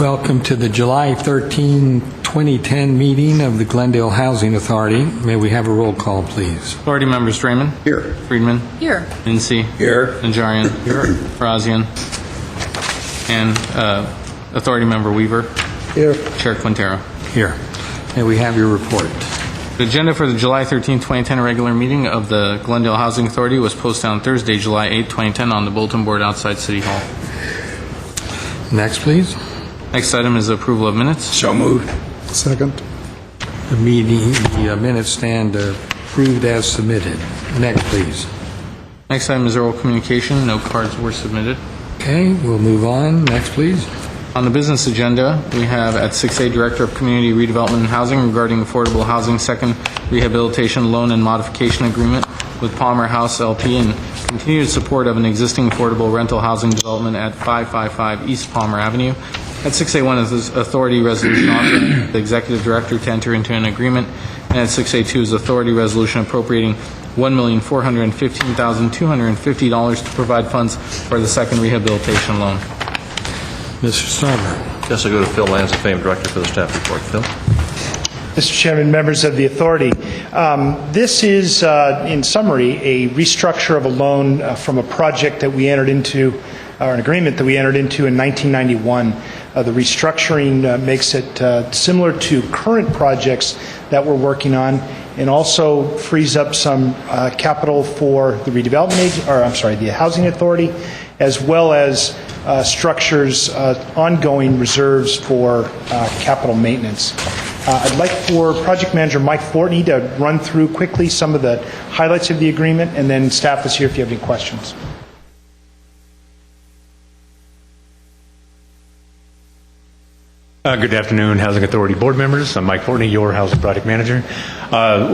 Welcome to the July 13, 2010 meeting of the Glendale Housing Authority. May we have a roll call, please? Authority members: Draymond. Here. Friedman. Here. Incy. Here. Najarian. Here. Farazian. And Authority member Weaver. Here. Chair Quintero. Here. May we have your report? The agenda for the July 13, 2010 regular meeting of the Glendale Housing Authority was posted on Thursday, July 8, 2010 on the bulletin board outside City Hall. Next, please. Next item is the approval of minutes. So moved. Second. The minutes stand approved as submitted. Next, please. Next item is oral communication. No cards were submitted. Okay, we'll move on. Next, please. On the business agenda, we have at 6A, Director of Community Redevelopment and Housing regarding affordable housing second rehabilitation loan and modification agreement with Palmer House LP and continued support of an existing affordable rental housing development at 555 East Palmer Avenue. At 6A1 is authority resolution authorizing the Executive Director to enter into an agreement, and at 6A2 is authority resolution appropriating $1,415,250 to provide funds for the second rehabilitation loan. Mr. Sarver. Yes, I go to Phil Lansafame, Director for the staff report. Phil? Mr. Chairman, members of the authority, this is, in summary, a restructure of a loan from a project that we entered into, or an agreement that we entered into in 1991. The restructuring makes it similar to current projects that we're working on, and also frees up some capital for the the Housing Authority, as well as structures ongoing reserves for capital maintenance. I'd like for Project Manager Mike Fortney to run through quickly some of the highlights of the agreement, and then staff is here if you have any questions. Good afternoon, Housing Authority board members. I'm Mike Fortney, your Housing Project Manager.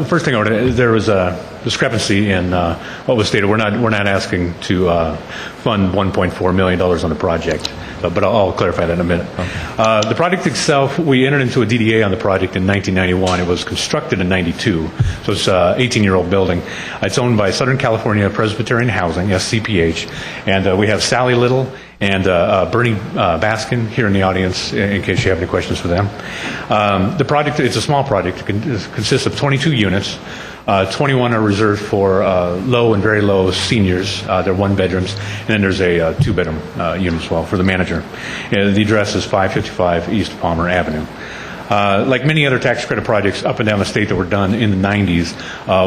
First thing there was a discrepancy in what was stated. We're not asking to fund $1.4 million on the project, but I'll clarify that in a minute. The project itself, we entered into a DDA on the project in 1991. It was constructed in 92, so it's an 18-year-old building. It's owned by Southern California Presbyterian Housing, SCPH, and we have Sally Little and Bernie Baskin here in the audience in case you have any questions for them. The project, it's a small project. It consists of 22 units. 21 are reserved for low and very low seniors. They're one bedrooms. And then there's a two-bedroom unit as well for the manager. The address is 555 East Palmer Avenue. Like many other tax credit projects up and down the state that were done in the 90s,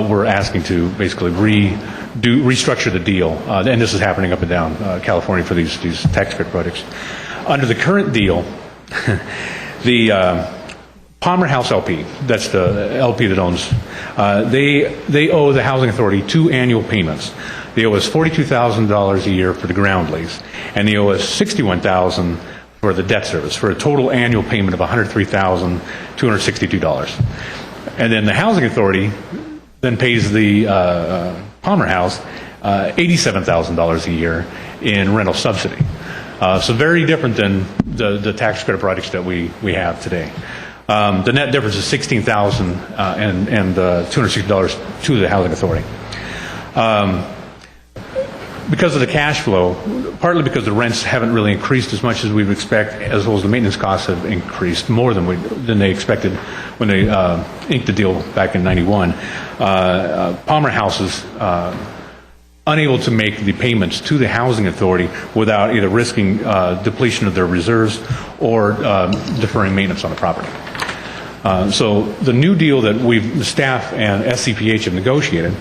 we're asking to basically restructure the deal. And this is happening up and down California for these tax credit projects. Under the current deal, the Palmer House LP, that's the LP that owns, they owe the Housing Authority 2 annual payments. They owe us $42,000 a year for the ground lease, and they owe us $61,000 for the debt service, for a total annual payment of $103,262. And then the Housing Authority then pays the Palmer House $87,000 a year in rental subsidy. So very different than the tax credit projects that we have today. The net difference is $16,000 and $260 to the Housing Authority. Because of the cash flow, partly because the rents haven't really increased as much as we would expect, as well as the maintenance costs have increased more than they expected when they inked the deal back in '91. Palmer House is unable to make the payments to the Housing Authority without either risking depletion of their reserves or deferring maintenance on the property. So the new deal that the staff and SCPH have negotiated,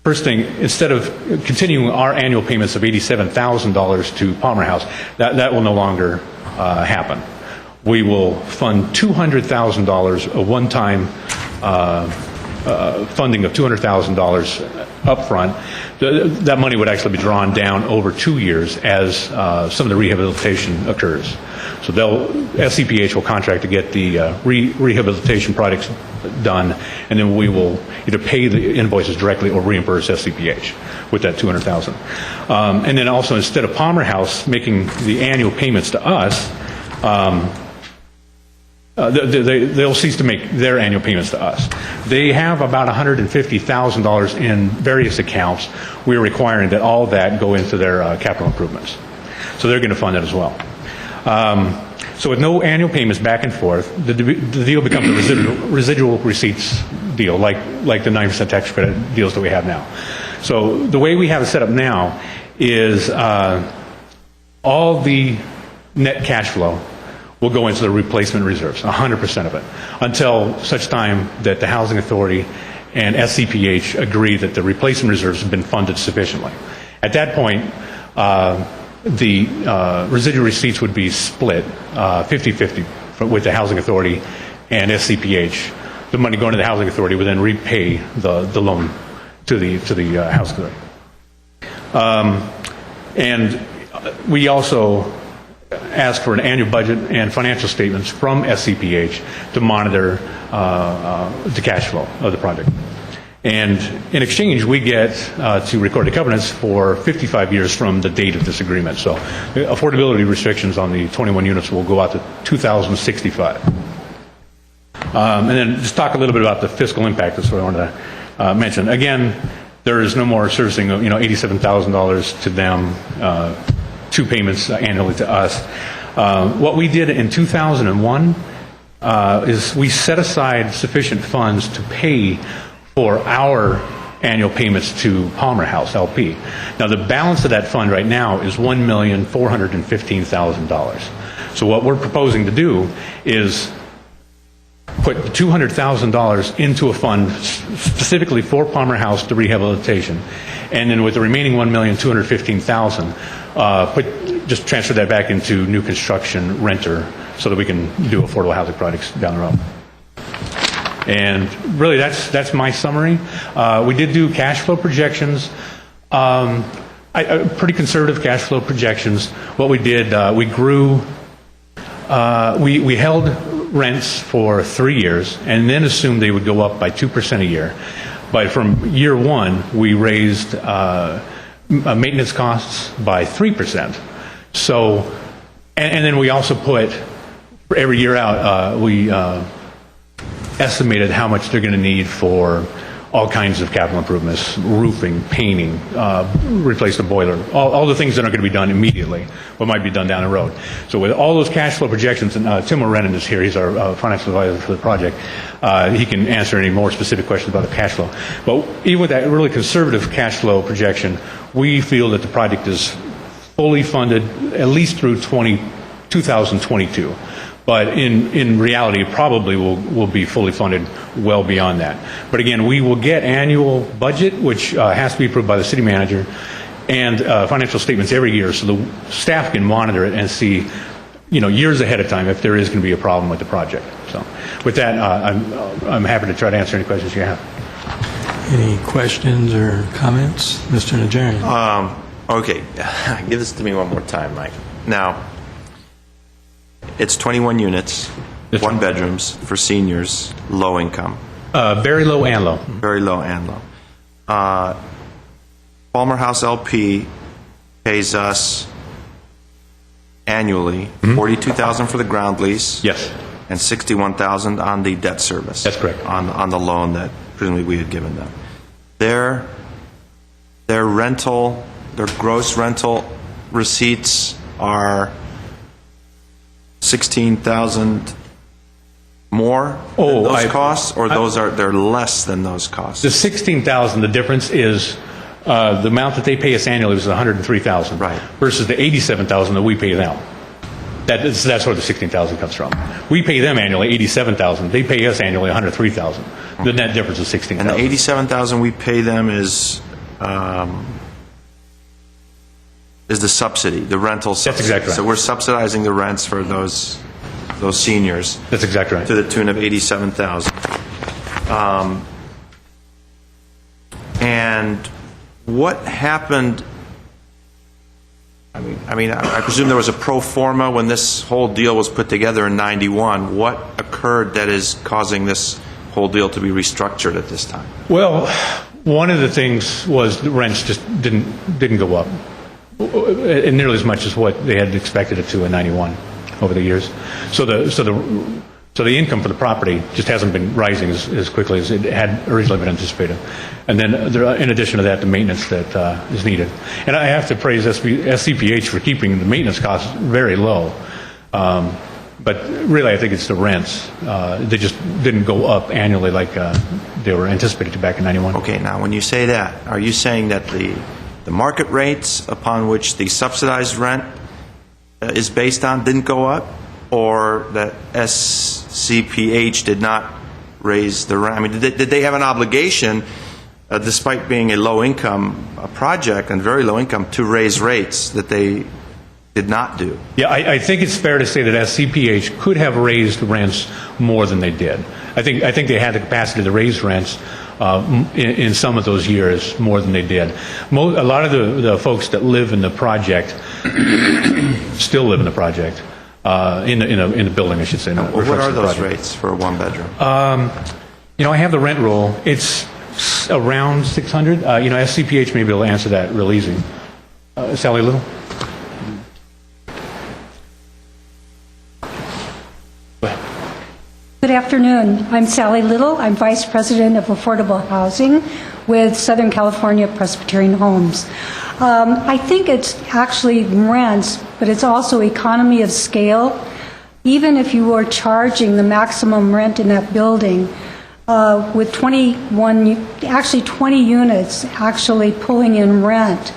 first thing, instead of continuing our annual payments of $87,000 to Palmer House, that will no longer happen. We will fund $200,000, a one-time funding of $200,000 up front. That money would actually be drawn down over 2 years as some of the rehabilitation occurs. So SCPH will contract to get the rehabilitation projects done, and then we will either pay the invoices directly or reimburse SCPH with that $200,000. And then also, instead of Palmer House making the annual payments to us, they'll cease to make their annual payments to us. They have about $150,000 in various accounts. We're requiring that all that go into their capital improvements. So they're going to fund that as well. So with no annual payments back and forth, the deal becomes a residual receipts deal, like the 9% tax credit deals that we have now. So the way we have it set up now is all the net cash flow will go into the replacement reserves, 100% of it, until such time that the Housing Authority and SCPH agree that the replacement reserves have been funded sufficiently. At that point, the residual receipts would be split 50-50 with the Housing Authority and SCPH. The money going to the Housing Authority would then repay the loan to the Housing Authority. And we also ask for an annual budget and financial statements from SCPH to monitor the cash flow of the project. And in exchange, we get to record the covenants for 55 years from the date of this agreement. So the affordability restrictions on the 21 units will go out to 2065. And then just talk a little bit about the fiscal impact. That's what I wanted to mention. Again, there is no more servicing of $87,000 to them, 2 payments annually to us. What we did in 2001 is we set aside sufficient funds to pay for our annual payments to Palmer House LP. Now the balance of that fund right now is $1,415,000. So what we're proposing to do is put $200,000 into a fund specifically for Palmer House to rehabilitation, and then with the remaining $1,215,000, just transfer that back into new construction renter so that we can do affordable housing projects down the road. And really, that's my summary. We did do cash flow projections, pretty conservative cash flow projections. What we did, we grew, we held rents for 3 years and then assumed they would go up by 2% a year. But from year one, we raised maintenance costs by 3%. So, and then we also put, for every year out, we estimated how much they're going to need for all kinds of capital improvements, roofing, painting, replace the boiler, all the things that aren't going to be done immediately, but might be done down the road. So with all those cash flow projections, and Tim O'Rennan is here, he's our financial advisor for the project, he can answer any more specific questions about the cash flow. But even with that really conservative cash flow projection, we feel that the project is fully funded at least through 2022. But in reality, it probably will be fully funded well beyond that. But again, we will get annual budget, which has to be approved by the city manager, and financial statements every year, so the staff can monitor it and see, years ahead of time if there is going to be a problem with the project. So, with that, I'm happy to try to answer any questions you have. Any questions or comments? Mr. Najarian? Okay, give this to me one more time, Mike. Now, it's 21 units, Yes, sir. 1 bedrooms for seniors, low income. Very low and low. Very low and low. Palmer House LP pays us annually $42,000 for the ground lease. Yes. And $61,000 on the debt service. That's correct. On the loan that presumably we had given them. Their rental, their gross rental receipts are $16,000 more than those costs, or they're less than those costs? The $16,000, the difference is the amount that they pay us annually was $103,000, Right. versus the $87,000 that we pay them. That's where the $16,000 comes from. We pay them annually $87,000. They pay us annually $103,000. The net difference is $16,000. And the $87,000 we pay them is the subsidy, the rental subsidy. That's exactly right. So we're subsidizing the rents for those seniors That's exactly right. to the tune of $87,000. And what happened? I presume there was a pro forma when this whole deal was put together in '91. What occurred that is causing this whole deal to be restructured at this time? Well, one of the things was the rents just didn't go up nearly as much as what they had expected it to in '91 over the years. So the income for the property just hasn't been rising as quickly as it had originally been anticipated. And then in addition to that, the maintenance that is needed. And I have to praise SCPH for keeping the maintenance costs very low. But really, I think it's the rents. They just didn't go up annually like they were anticipated to back in 91. Okay, now, when you say that, are you saying that the market rates upon which the subsidized rent is based on didn't go up, or that SCPH did not raise the rent? I mean, did they have an obligation, despite being a low-income project and very low income, to raise rates that they did not do? Yeah, I think it's fair to say that SCPH could have raised rents more than they did. I think they had the capacity to raise rents in some of those years more than they did. A lot of the folks that live in the project still live in the project, in the building, I should say. Well, what are those rates for a one-bedroom? I have the rent roll. It's around 600. SCPH may be able to answer that real easy. Sally Little? Good afternoon. I'm Sally Little. I'm Vice President of Affordable Housing with Southern California Presbyterian Homes. I think it's actually rents, but it's also economy of scale. Even if you were charging the maximum rent in that building, with 20 units actually pulling in rent,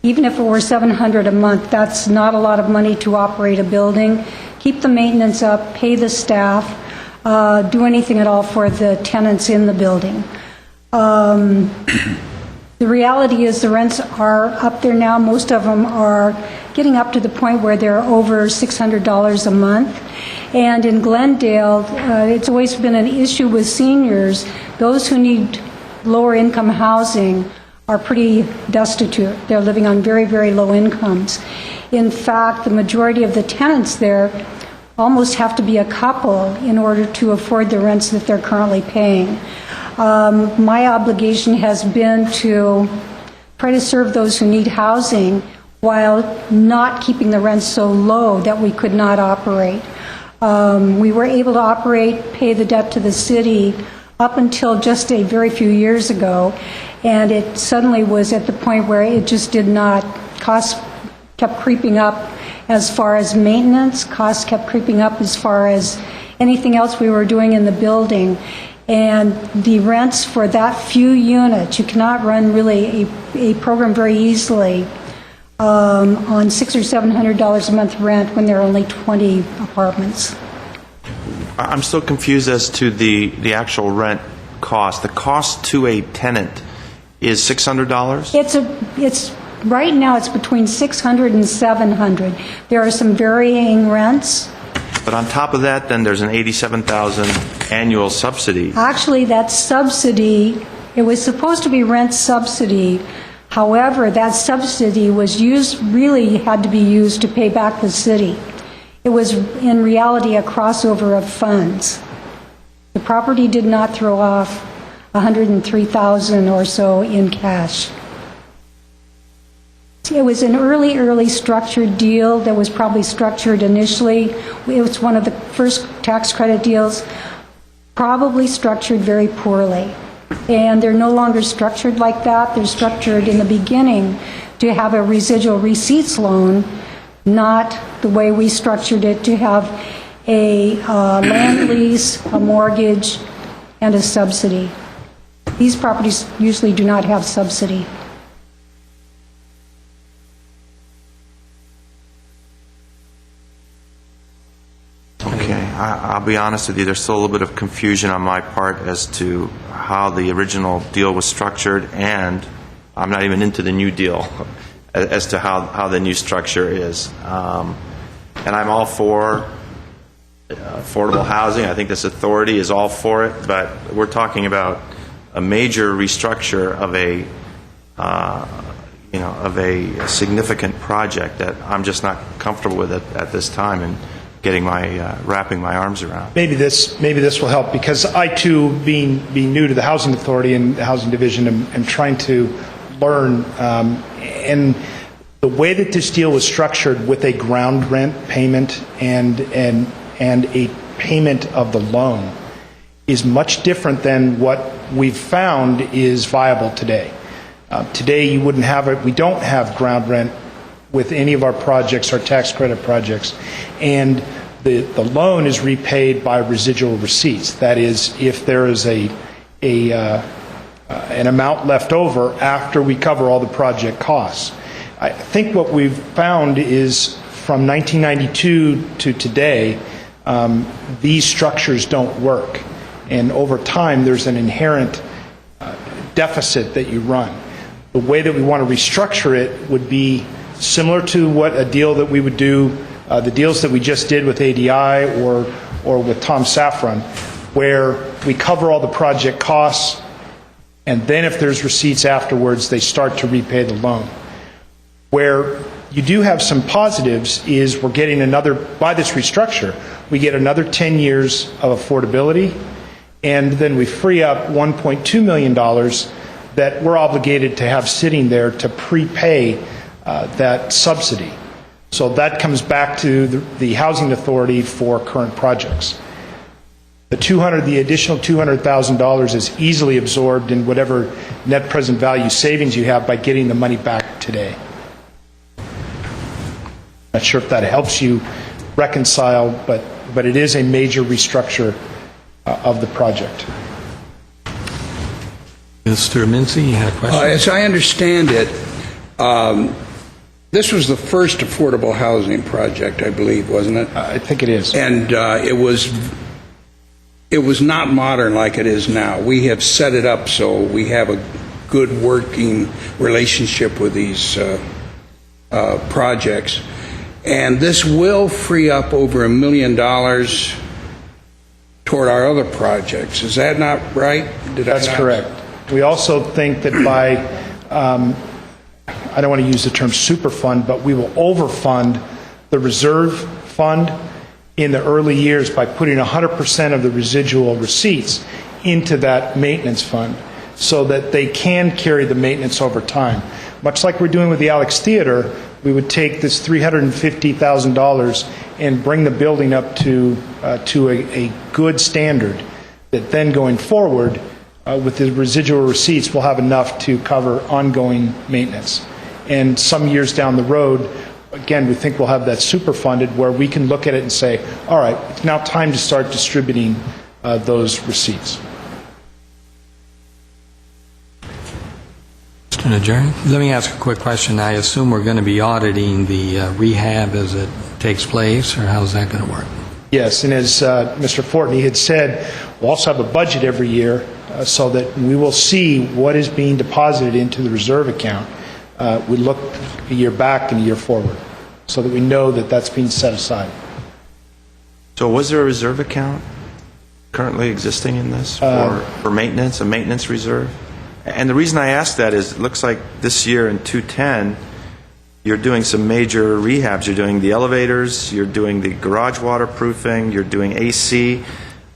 even if it were $700 a month, that's not a lot of money to operate a building, keep the maintenance up, pay the staff, do anything at all for the tenants in the building. The reality is the rents are up there now. Most of them are getting up to the point where they're over $600 a month. And in Glendale, it's always been an issue with seniors. Those who need lower income housing are pretty destitute. They're living on very, very low incomes. In fact, the majority of the tenants there almost have to be a couple in order to afford the rents that they're currently paying. My obligation has been to try to serve those who need housing while not keeping the rents so low that we could not operate. We were able to operate, pay the debt to the city up until just a very few years ago, and it suddenly was at the point where it just did not, costs kept creeping up as far as maintenance, costs kept creeping up as far as anything else we were doing in the building. And the rents for that few units, you cannot run really a program very easily on $600 or $700 a month rent when there are only 20 apartments. I'm still confused as to the actual rent cost. The cost to a tenant is $600? Right now it's between $600 and $700. There are some varying rents. But on top of that, then there's an $87,000 annual subsidy. Actually, that subsidy, it was supposed to be rent subsidy. However, that subsidy was really had to be used to pay back the city. It was in reality a crossover of funds. The property did not throw off $103,000 or so in cash. It was an early structured deal that was probably structured initially. It was one of the first tax credit deals, probably structured very poorly. And they're no longer structured like that. They're structured in the beginning to have a residual receipts loan, not the way we structured it to have a land lease, a mortgage, and a subsidy. These properties usually do not have subsidy. I'll be honest with you, there's still a little bit of confusion on my part as to how the original deal was structured, and I'm not even into the new deal as to how the new structure is. And I'm all for affordable housing. I think this authority is all for it, but we're talking about a major restructure of a significant project that I'm just not comfortable with at this time, and getting wrapping my arms around. Maybe this will help, because I too, being new to the housing authority and the housing division, am trying to learn. And the way that this deal was structured with a ground rent payment and a payment of the loan is much different than what we've found is viable today. Today, you wouldn't have it. We don't have ground rent with any of our projects, our tax credit projects, and the loan is repaid by residual receipts. That is, if there is an amount left over after we cover all the project costs. I think what we've found is from 1992 to today, these structures don't work. And over time, there's an inherent deficit that you run. The way that we want to restructure it would be similar to what a deal that we would do, the deals that we just did with ADI or with Tom Safran, where we cover all the project costs, and then if there's receipts afterwards, they start to repay the loan. Where you do have some positives is we're getting another, by this restructure, we get another 10 years of affordability, and then we free up $1.2 million that we're obligated to have sitting there to prepay that subsidy. So that comes back to the Housing Authority for current projects. The additional $200,000 is easily absorbed in whatever net present value savings you have by getting the money back today. Not sure if that helps you reconcile, but it is a major restructure of the project. Mr. Mincy, you had a question? As I understand it, this was the first affordable housing project, I believe, wasn't it? I think it is. And it was not modern like it is now. We have set it up so we have a good working relationship with these projects. And this will free up over $1 million toward our other projects. Is that not right? That's correct. We also think that by, I don't want to use the term superfund, but we will overfund the reserve fund in the early years by putting 100% of the residual receipts into that maintenance fund so that they can carry the maintenance over time. Much like we're doing with the Alex Theater, we would take this $350,000 and bring the building up to a good standard that then going forward, with the residual receipts, we'll have enough to cover ongoing maintenance. And some years down the road, again, we think we'll have that superfunded where we can look at it and say, all right, it's now time to start distributing those receipts. Mr. Najarian, let me ask a quick question. I assume we're going to be auditing the rehab as it takes place, or how's that going to work? Yes, and as Mr. Fortney had said, we'll also have a budget every year so that we will see what is being deposited into the reserve account. We look a year back and a year forward so that we know that that's being set aside. So was there a reserve account currently existing in this for maintenance, a maintenance reserve? And the reason I ask that is it looks like this year in 210, you're doing some major rehabs. You're doing the elevators, you're doing the garage waterproofing, you're doing AC,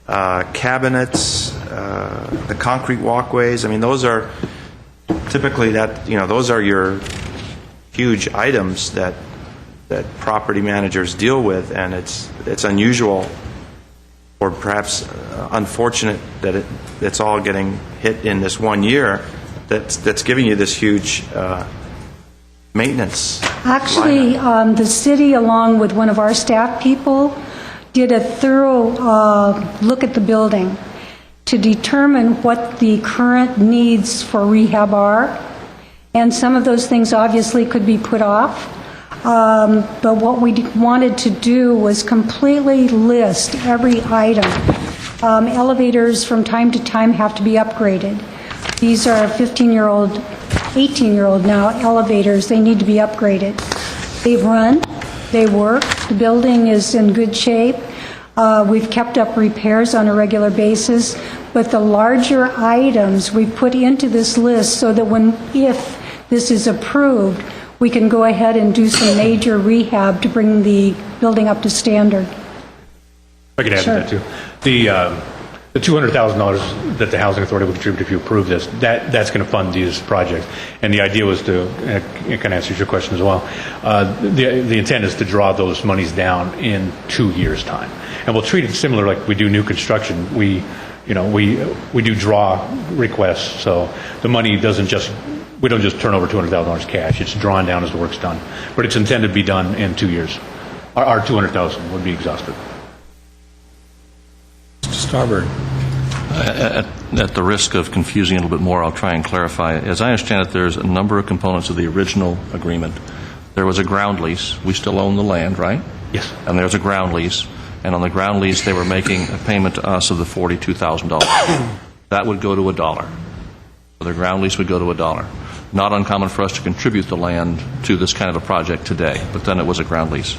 cabinets, the concrete walkways. I mean, those are typically those are your huge items that property managers deal with, and it's unusual or perhaps unfortunate that it's all getting hit in this one year that's giving you this huge maintenance. Actually, the city, along with one of our staff people, did a thorough look at the building to determine what the current needs for rehab are. And some of those things obviously could be put off. But what we wanted to do was completely list every item. Elevators from time to time have to be upgraded. These are 15-year-old, 18-year-old now elevators. They need to be upgraded. They've run, they work, the building is in good shape. We've kept up repairs on a regular basis, but the larger items we put into this list so that if this is approved, we can go ahead and do some major rehab to bring the building up to standard. I can add to that too. The $200,000 that the Housing Authority will contribute if you approve this, that's going to fund these projects. And the idea was to, and it kind of answers your question as well, the intent is to draw those monies down in 2 years' time. And we'll treat it similar like we do new construction. We do draw requests, so the money doesn't just We don't just turn over $200,000 cash. It's drawn down as the work's done. But it's intended to be done in 2 years. Our $200,000 would be exhausted. Mr. Starbird. At the risk of confusing a little bit more, I'll try and clarify. As I understand it, there's a number of components of the original agreement. There was a ground lease. We still own the land, right? Yes. And there's a ground lease. And on the ground lease, they were making a payment to us of the $42,000. That would go to $1. So the ground lease would go to $1. Not uncommon for us to contribute the land to this kind of a project today, but then it was a ground lease.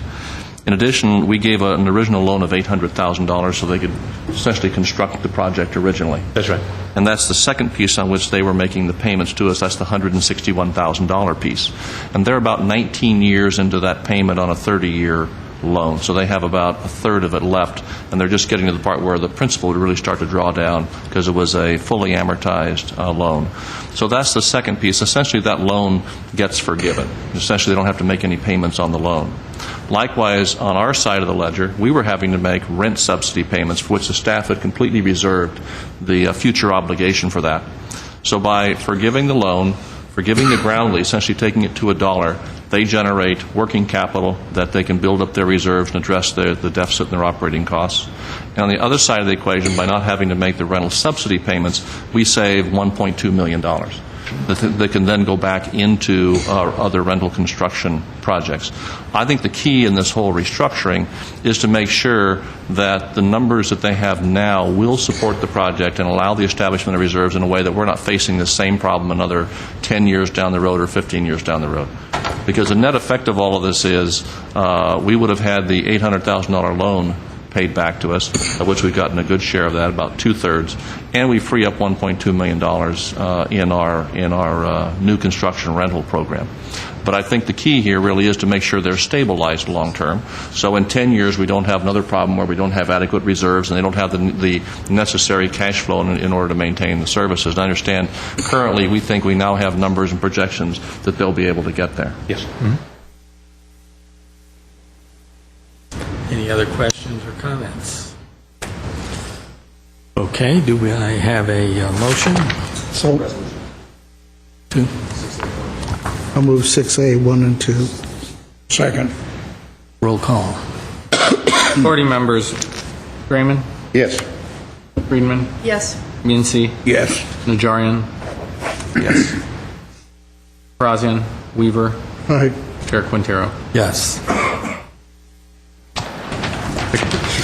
In addition, we gave an original loan of $800,000 so they could essentially construct the project originally. That's right. And that's the second piece on which they were making the payments to us. That's the $161,000 piece. And they're about 19 years into that payment on a 30-year loan. So they have about a third of it left, and they're just getting to the part where the principal would really start to draw down because it was a fully amortized loan. So that's the second piece. Essentially, that loan gets forgiven. Essentially, they don't have to make any payments on the loan. Likewise, on our side of the ledger, we were having to make rent subsidy payments for which the staff had completely reserved the future obligation for that. So by forgiving the loan, forgiving the ground lease, essentially taking it to $1, they generate working capital that they can build up their reserves and address the deficit in their operating costs. And on the other side of the equation, by not having to make the rental subsidy payments, we save $1.2 million that can then go back into our other rental construction projects. I think the key in this whole restructuring is to make sure that the numbers that they have now will support the project and allow the establishment of reserves in a way that we're not facing the same problem another 10 years down the road or 15 years down the road. Because the net effect of all of this is we would have had the $800,000 loan paid back to us, of which we've gotten a good share of that, about two-thirds, and we free up $1.2 million in our new construction rental program. But I think the key here really is to make sure they're stabilized long-term. So in 10 years, we don't have another problem where we don't have adequate reserves and they don't have the necessary cash flow in order to maintain the services. And I understand currently we think we now have numbers and projections that they'll be able to get there. Yes. Any other questions or comments? Okay, do I have a motion? So Two. I'll move 6A, 1 and 2. Second. Roll call. Authority members, Raymond, Yes. Friedman, Yes. Mincy, Yes. Najarian, Yes. Parazian, Weaver, Aye. Chair Quintero. Yes.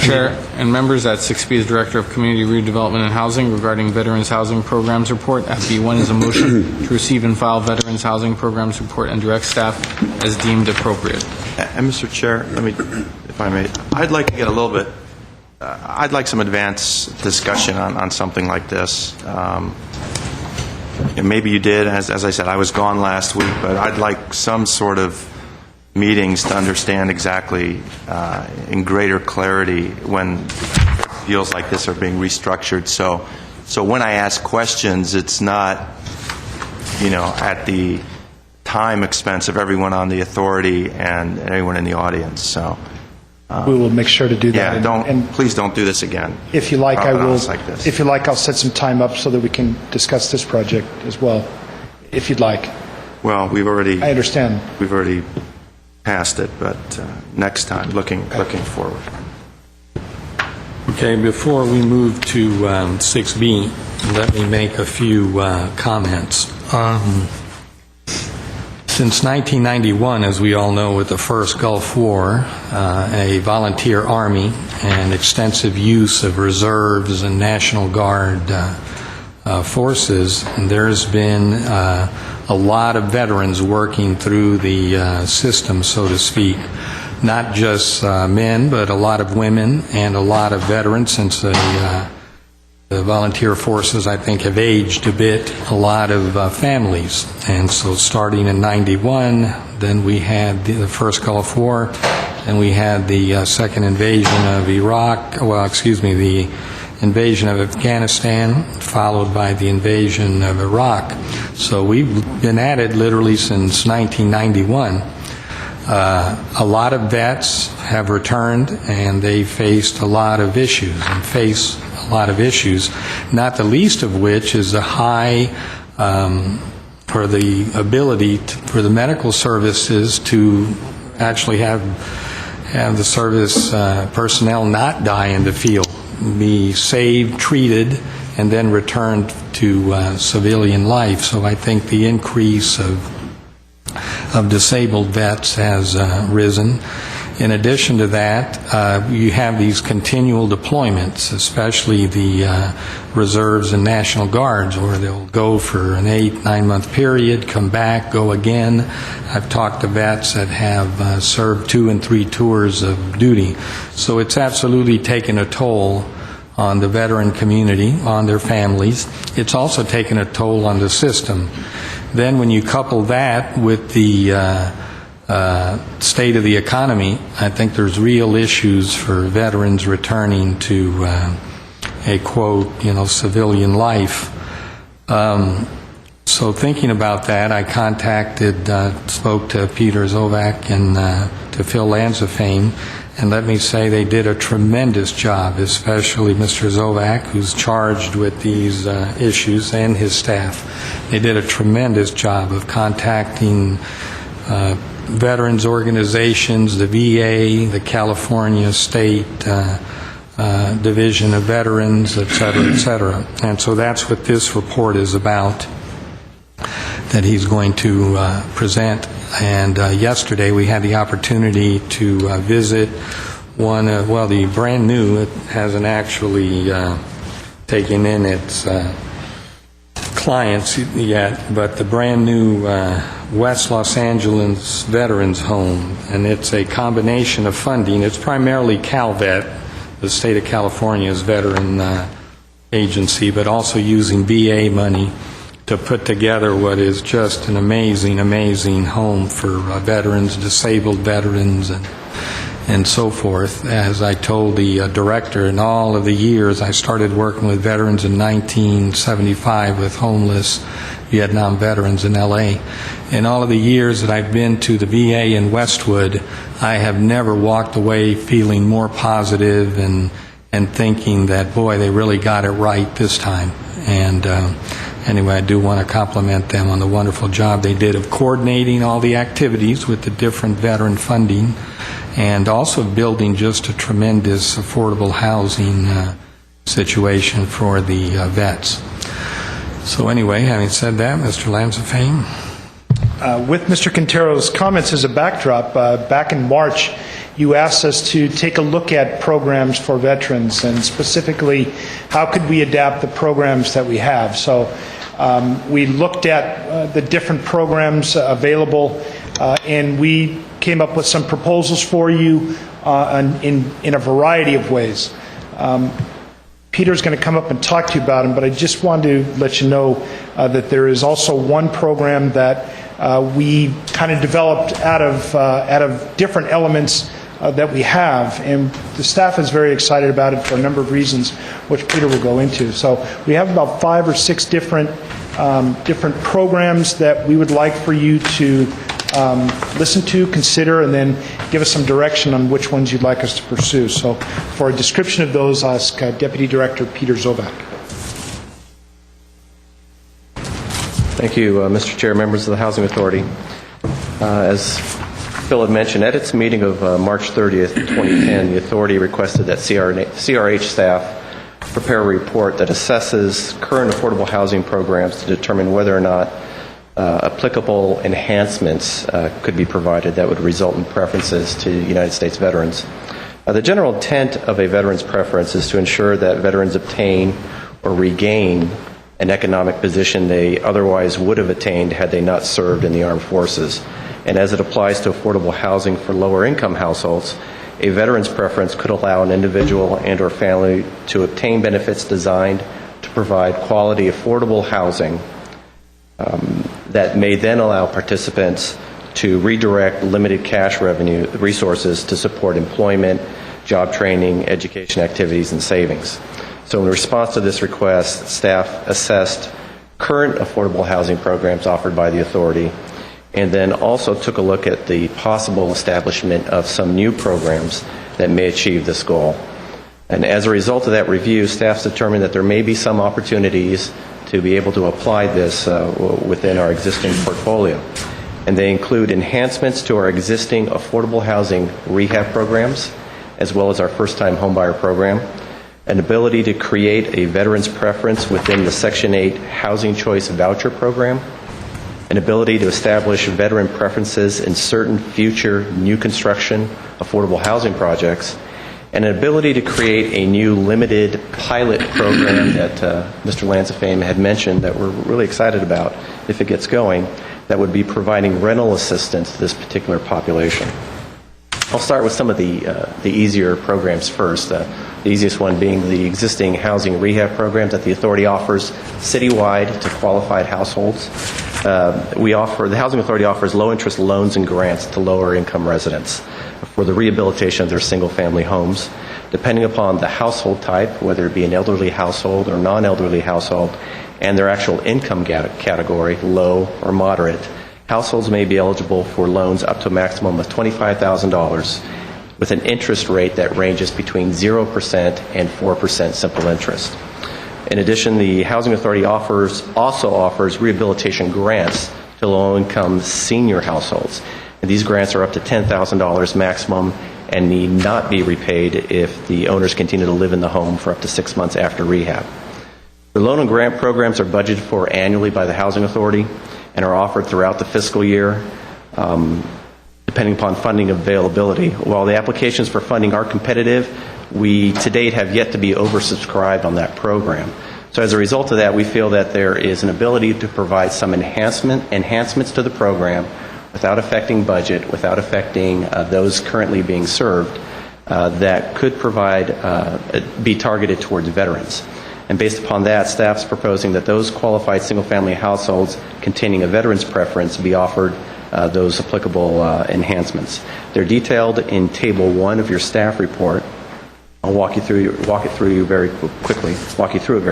Chair and members, at 6B is Director of Community Redevelopment and Housing regarding Veterans Housing Programs Report. At B1 is a motion to receive and file Veterans Housing Programs Report and direct staff as deemed appropriate. And Mr. Chair, let me, if I may, I'd like to get a little bit, I'd like some advanced discussion on something like this. And maybe you did, as I said, I was gone last week, but I'd like some sort of meetings to understand exactly in greater clarity when deals like this are being restructured. So when I ask questions, it's not, at the time expense of everyone on the authority and everyone in the audience. So We will make sure to do that. yeah, And please don't do this again. if you like, I will. Providence like this. If you like, I'll set some time up so that we can discuss this project as well, if you'd like. Well, I understand. we've already passed it, but next time, looking forward. Okay, before we move to 6B, let me make a few comments. Since 1991, as we all know, with the first Gulf War, a volunteer army and extensive use of reserves and National Guard forces, there's been a lot of veterans working through the system, so to speak. Not just men, but a lot of women and a lot of veterans, since the volunteer forces, I think, have aged a bit, a lot of families. And so starting in 91, then we had the first Gulf War, and we had the second invasion of Iraq, the invasion of Afghanistan, followed by the invasion of Iraq. So we've been at it literally since 1991. A lot of vets have returned, and they faced a lot of issues, and face a lot of issues, not the least of which is the high for the ability for the medical services to actually have the service personnel not die in the field, be saved, treated, and then returned to civilian life. So I think the increase of disabled vets has risen. In addition to that, you have these continual deployments, especially the reserves and National Guards, where they'll go for an 8-9 month period, come back, go again. I've talked to vets that have served 2 and 3 tours of duty. So it's absolutely taken a toll on the veteran community, on their families. It's also taken a toll on the system. Then when you couple that with the state of the economy, I think there's real issues for veterans returning to a quote, civilian life. So thinking about that, I spoke to Peter Zovak and to Phil Lanzafame, and let me say they did a tremendous job, especially Mr. Zovak, who's charged with these issues, and his staff. They did a tremendous job of contacting veterans organizations, the VA, the California State Division of Veterans, et cetera, et cetera. And so that's what this report is about, that he's going to present. And yesterday we had the opportunity to visit the brand new, it hasn't actually taken in its clients yet, but the brand new West Los Angeles Veterans Home, and it's a combination of funding. It's primarily CalVet, the state of California's veteran agency, but also using VA money to put together what is just an amazing, amazing home for veterans, disabled veterans, and so forth. As I told the director, in all of the years, I started working with veterans in 1975 with homeless Vietnam veterans in L.A. In all of the years that I've been to the VA in Westwood, I have never walked away feeling more positive and thinking that, boy, they really got it right this time. And anyway, I do want to compliment them on the wonderful job they did of coordinating all the activities with the different veteran funding, and also building just a tremendous affordable housing situation for the vets. So anyway, having said that, Mr. Lanzafame. With Mr. Quintero's comments as a backdrop, back in March, you asked us to take a look at programs for veterans, and specifically, how could we adapt the programs that we have. So we looked at the different programs available, and we came up with some proposals for you in a variety of ways. Peter's going to come up and talk to you about them, but I just wanted to let you know that there is also one program that we kind of developed out of different elements that we have, and the staff is very excited about it for a number of reasons, which Peter will go into. So we have about 5 or 6 different programs that we would like for you to listen to, consider, and then give us some direction on which ones you'd like us to pursue. So for a description of those, I'll ask Deputy Director Peter Zovak. Thank you, Mr. Chair, members of the Housing Authority. As Phil had mentioned, at its meeting of March 30th, 2010, the authority requested that CRH staff prepare a report that assesses current affordable housing programs to determine whether or not applicable enhancements could be provided that would result in preferences to United States veterans. The general intent of a veteran's preference is to ensure that veterans obtain or regain an economic position they otherwise would have attained had they not served in the armed forces. And as it applies to affordable housing for lower income households, a veteran's preference could allow an individual and or family to obtain benefits designed to provide quality affordable housing that may then allow participants to redirect limited cash revenue resources to support employment, job training, education activities, and savings. So in response to this request, staff assessed current affordable housing programs offered by the authority, and then also took a look at the possible establishment of some new programs that may achieve this goal. And as a result of that review, staff determined that there may be some opportunities to be able to apply this within our existing portfolio. And they include enhancements to our existing affordable housing rehab programs, as well as our first-time homebuyer program, an ability to create a veterans preference within the Section 8 Housing Choice Voucher Program, an ability to establish veteran preferences in certain future new construction affordable housing projects, and an ability to create a new limited pilot program that Mr. Lansafame had mentioned that we're really excited about if it gets going, that would be providing rental assistance to this particular population. I'll start with some of the easier programs first. The easiest one being the existing housing rehab programs that the authority offers citywide to qualified households. The Housing Authority offers low-interest loans and grants to lower-income residents for the rehabilitation of their single-family homes. Depending upon the household type, whether it be an elderly household or non-elderly household, and their actual income category, low or moderate, households may be eligible for loans up to a maximum of $25,000 with an interest rate that ranges between 0% and 4% simple interest. In addition, the Housing Authority also offers rehabilitation grants to low-income senior households. And these grants are up to $10,000 maximum and need not be repaid if the owners continue to live in the home for up to 6 months after rehab. The loan and grant programs are budgeted for annually by the Housing Authority and are offered throughout the fiscal year, depending upon funding availability. While the applications for funding are competitive, we to date have yet to be oversubscribed on that program. So as a result of that, we feel that there is an ability to provide some enhancements to the program without affecting budget, without affecting those currently being served, that could be targeted towards veterans. And based upon that, staff's proposing that those qualified single-family households containing a veteran's preference be offered those applicable enhancements. They're detailed in Table 1 of your staff report. I'll walk you through it very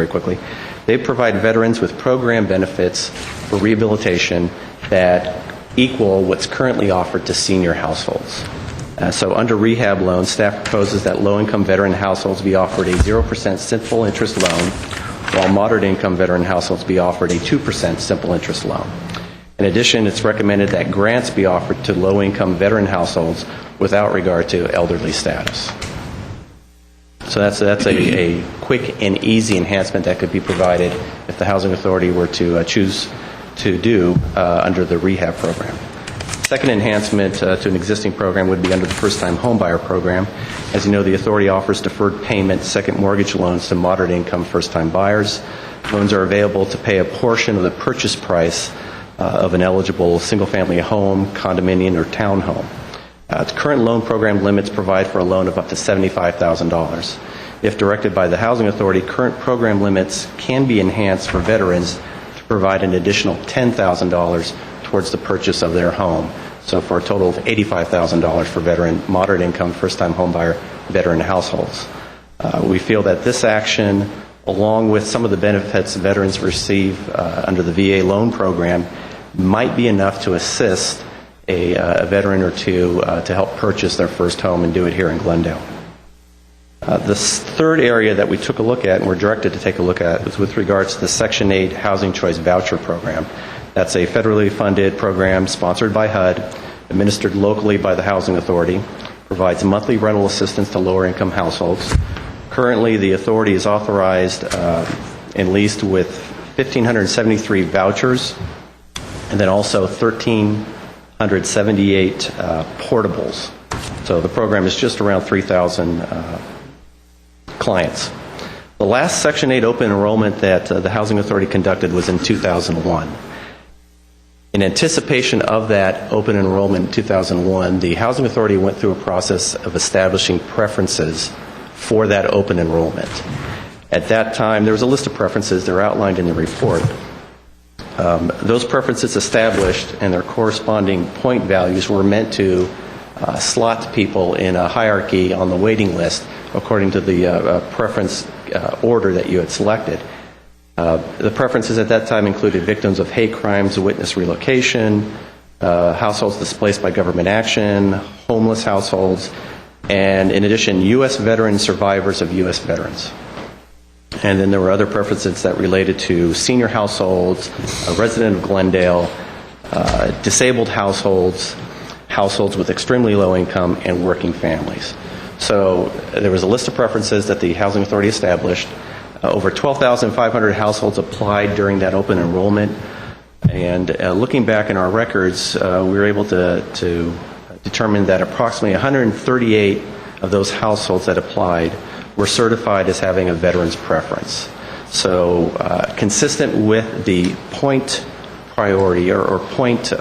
quickly. They provide veterans with program benefits for rehabilitation that equal what's currently offered to senior households. So under rehab loans, staff proposes that low-income veteran households be offered a 0% simple interest loan, while moderate-income veteran households be offered a 2% simple interest loan. In addition, it's recommended that grants be offered to low-income veteran households without regard to elderly status. So that's a quick and easy enhancement that could be provided if the Housing Authority were to choose to do under the rehab program. Second enhancement to an existing program would be under the first-time homebuyer program. As you know, the authority offers deferred payment second mortgage loans to moderate-income first-time buyers. Loans are available to pay a portion of the purchase price of an eligible single-family home, condominium, or townhome. The current loan program limits provide for a loan of up to $75,000. If directed by the Housing Authority, current program limits can be enhanced for veterans to provide an additional $10,000 towards the purchase of their home. So for a total of $85,000 for veteran, moderate income, first-time homebuyer, veteran households. We feel that this action, along with some of the benefits veterans receive under the VA loan program, might be enough to assist a veteran or two to help purchase their first home and do it here in Glendale. The third area that we took a look at and were directed to take a look at was with regards to the Section 8 Housing Choice Voucher Program. That's a federally funded program sponsored by HUD, administered locally by the Housing Authority, provides monthly rental assistance to lower-income households. Currently, the authority is authorized and leased with 1,573 vouchers, and then also 1,378 portables. So the program is just around 3,000 clients. The last Section 8 open enrollment that the Housing Authority conducted was in 2001. In anticipation of that open enrollment in 2001, the Housing Authority went through a process of establishing preferences for that open enrollment. At that time, there was a list of preferences. They're outlined in the report. Those preferences established and their corresponding point values were meant to slot people in a hierarchy on the waiting list according to the preference order that you had selected. The preferences at that time included victims of hate crimes, witness relocation, households displaced by government action, homeless households, and in addition, U.S. veteran survivors of U.S. veterans. And then there were other preferences that related to senior households, a resident of Glendale, disabled households, households with extremely low income, and working families. So there was a list of preferences that the Housing Authority established. Over 12,500 households applied during that open enrollment. And looking back in our records, we were able to determine that approximately 138 of those households that applied were certified as having a veteran's preference. So consistent with the point priority or point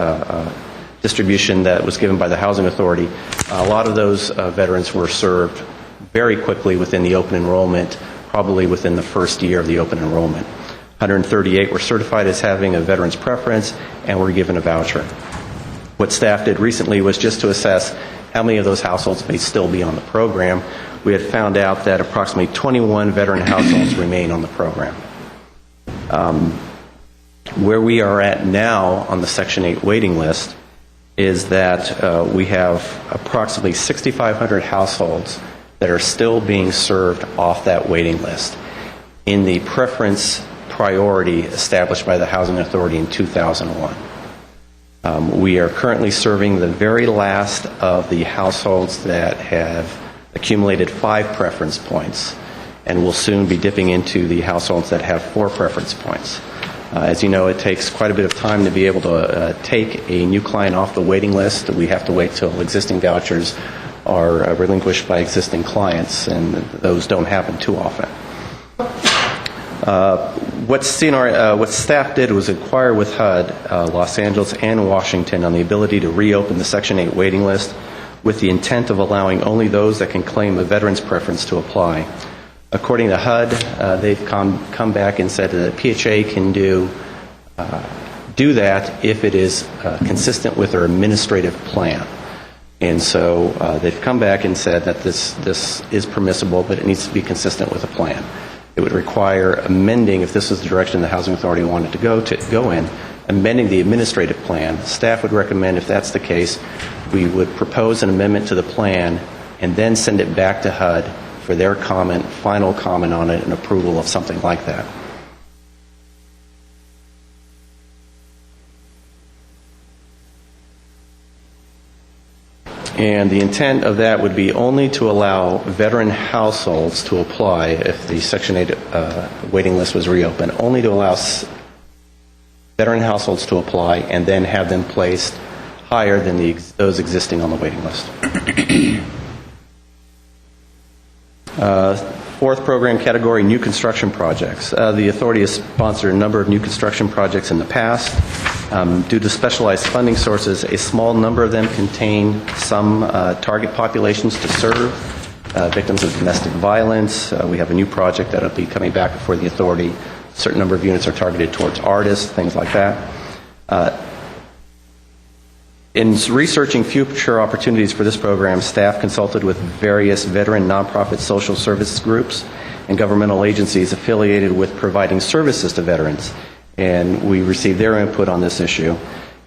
distribution that was given by the Housing Authority, a lot of those veterans were served very quickly within the open enrollment, probably within the first year of the open enrollment. 138 were certified as having a veteran's preference and were given a voucher. What staff did recently was just to assess how many of those households may still be on the program. We had found out that approximately 21 veteran households remain on the program. Where we are at now on the Section 8 waiting list is that we have approximately 6,500 households that are still being served off that waiting list in the preference priority established by the Housing Authority in 2001. We are currently serving the very last of the households that have accumulated 5 preference points, and will soon be dipping into the households that have 4 preference points. As you know, it takes quite a bit of time to be able to take a new client off the waiting list. We have to wait till existing vouchers are relinquished by existing clients, and those don't happen too often. What staff did was inquire with HUD, Los Angeles, and Washington on the ability to reopen the Section 8 waiting list with the intent of allowing only those that can claim a veteran's preference to apply. According to HUD, they've come back and said that PHA can do that if it is consistent with their administrative plan. And so they've come back and said that this is permissible, but it needs to be consistent with the plan. It would require amending, if this is the direction the Housing Authority wanted to go in, amending the administrative plan. Staff would recommend, if that's the case, we would propose an amendment to the plan and then send it back to HUD for their comment, final comment on it, and approval of something like that. And the intent of that would be only to allow veteran households to apply if the Section 8 waiting list was reopened, only to allow veteran households to apply and then have them placed higher than those existing on the waiting list. Fourth program category, new construction projects. The authority has sponsored a number of new construction projects in the past. Due to specialized funding sources, a small number of them contain some target populations to serve, victims of domestic violence. We have a new project that will be coming back before the authority. A certain number of units are targeted towards artists, things like that. In researching future opportunities for this program, staff consulted with various veteran nonprofit social service groups and governmental agencies affiliated with providing services to veterans, and we received their input on this issue.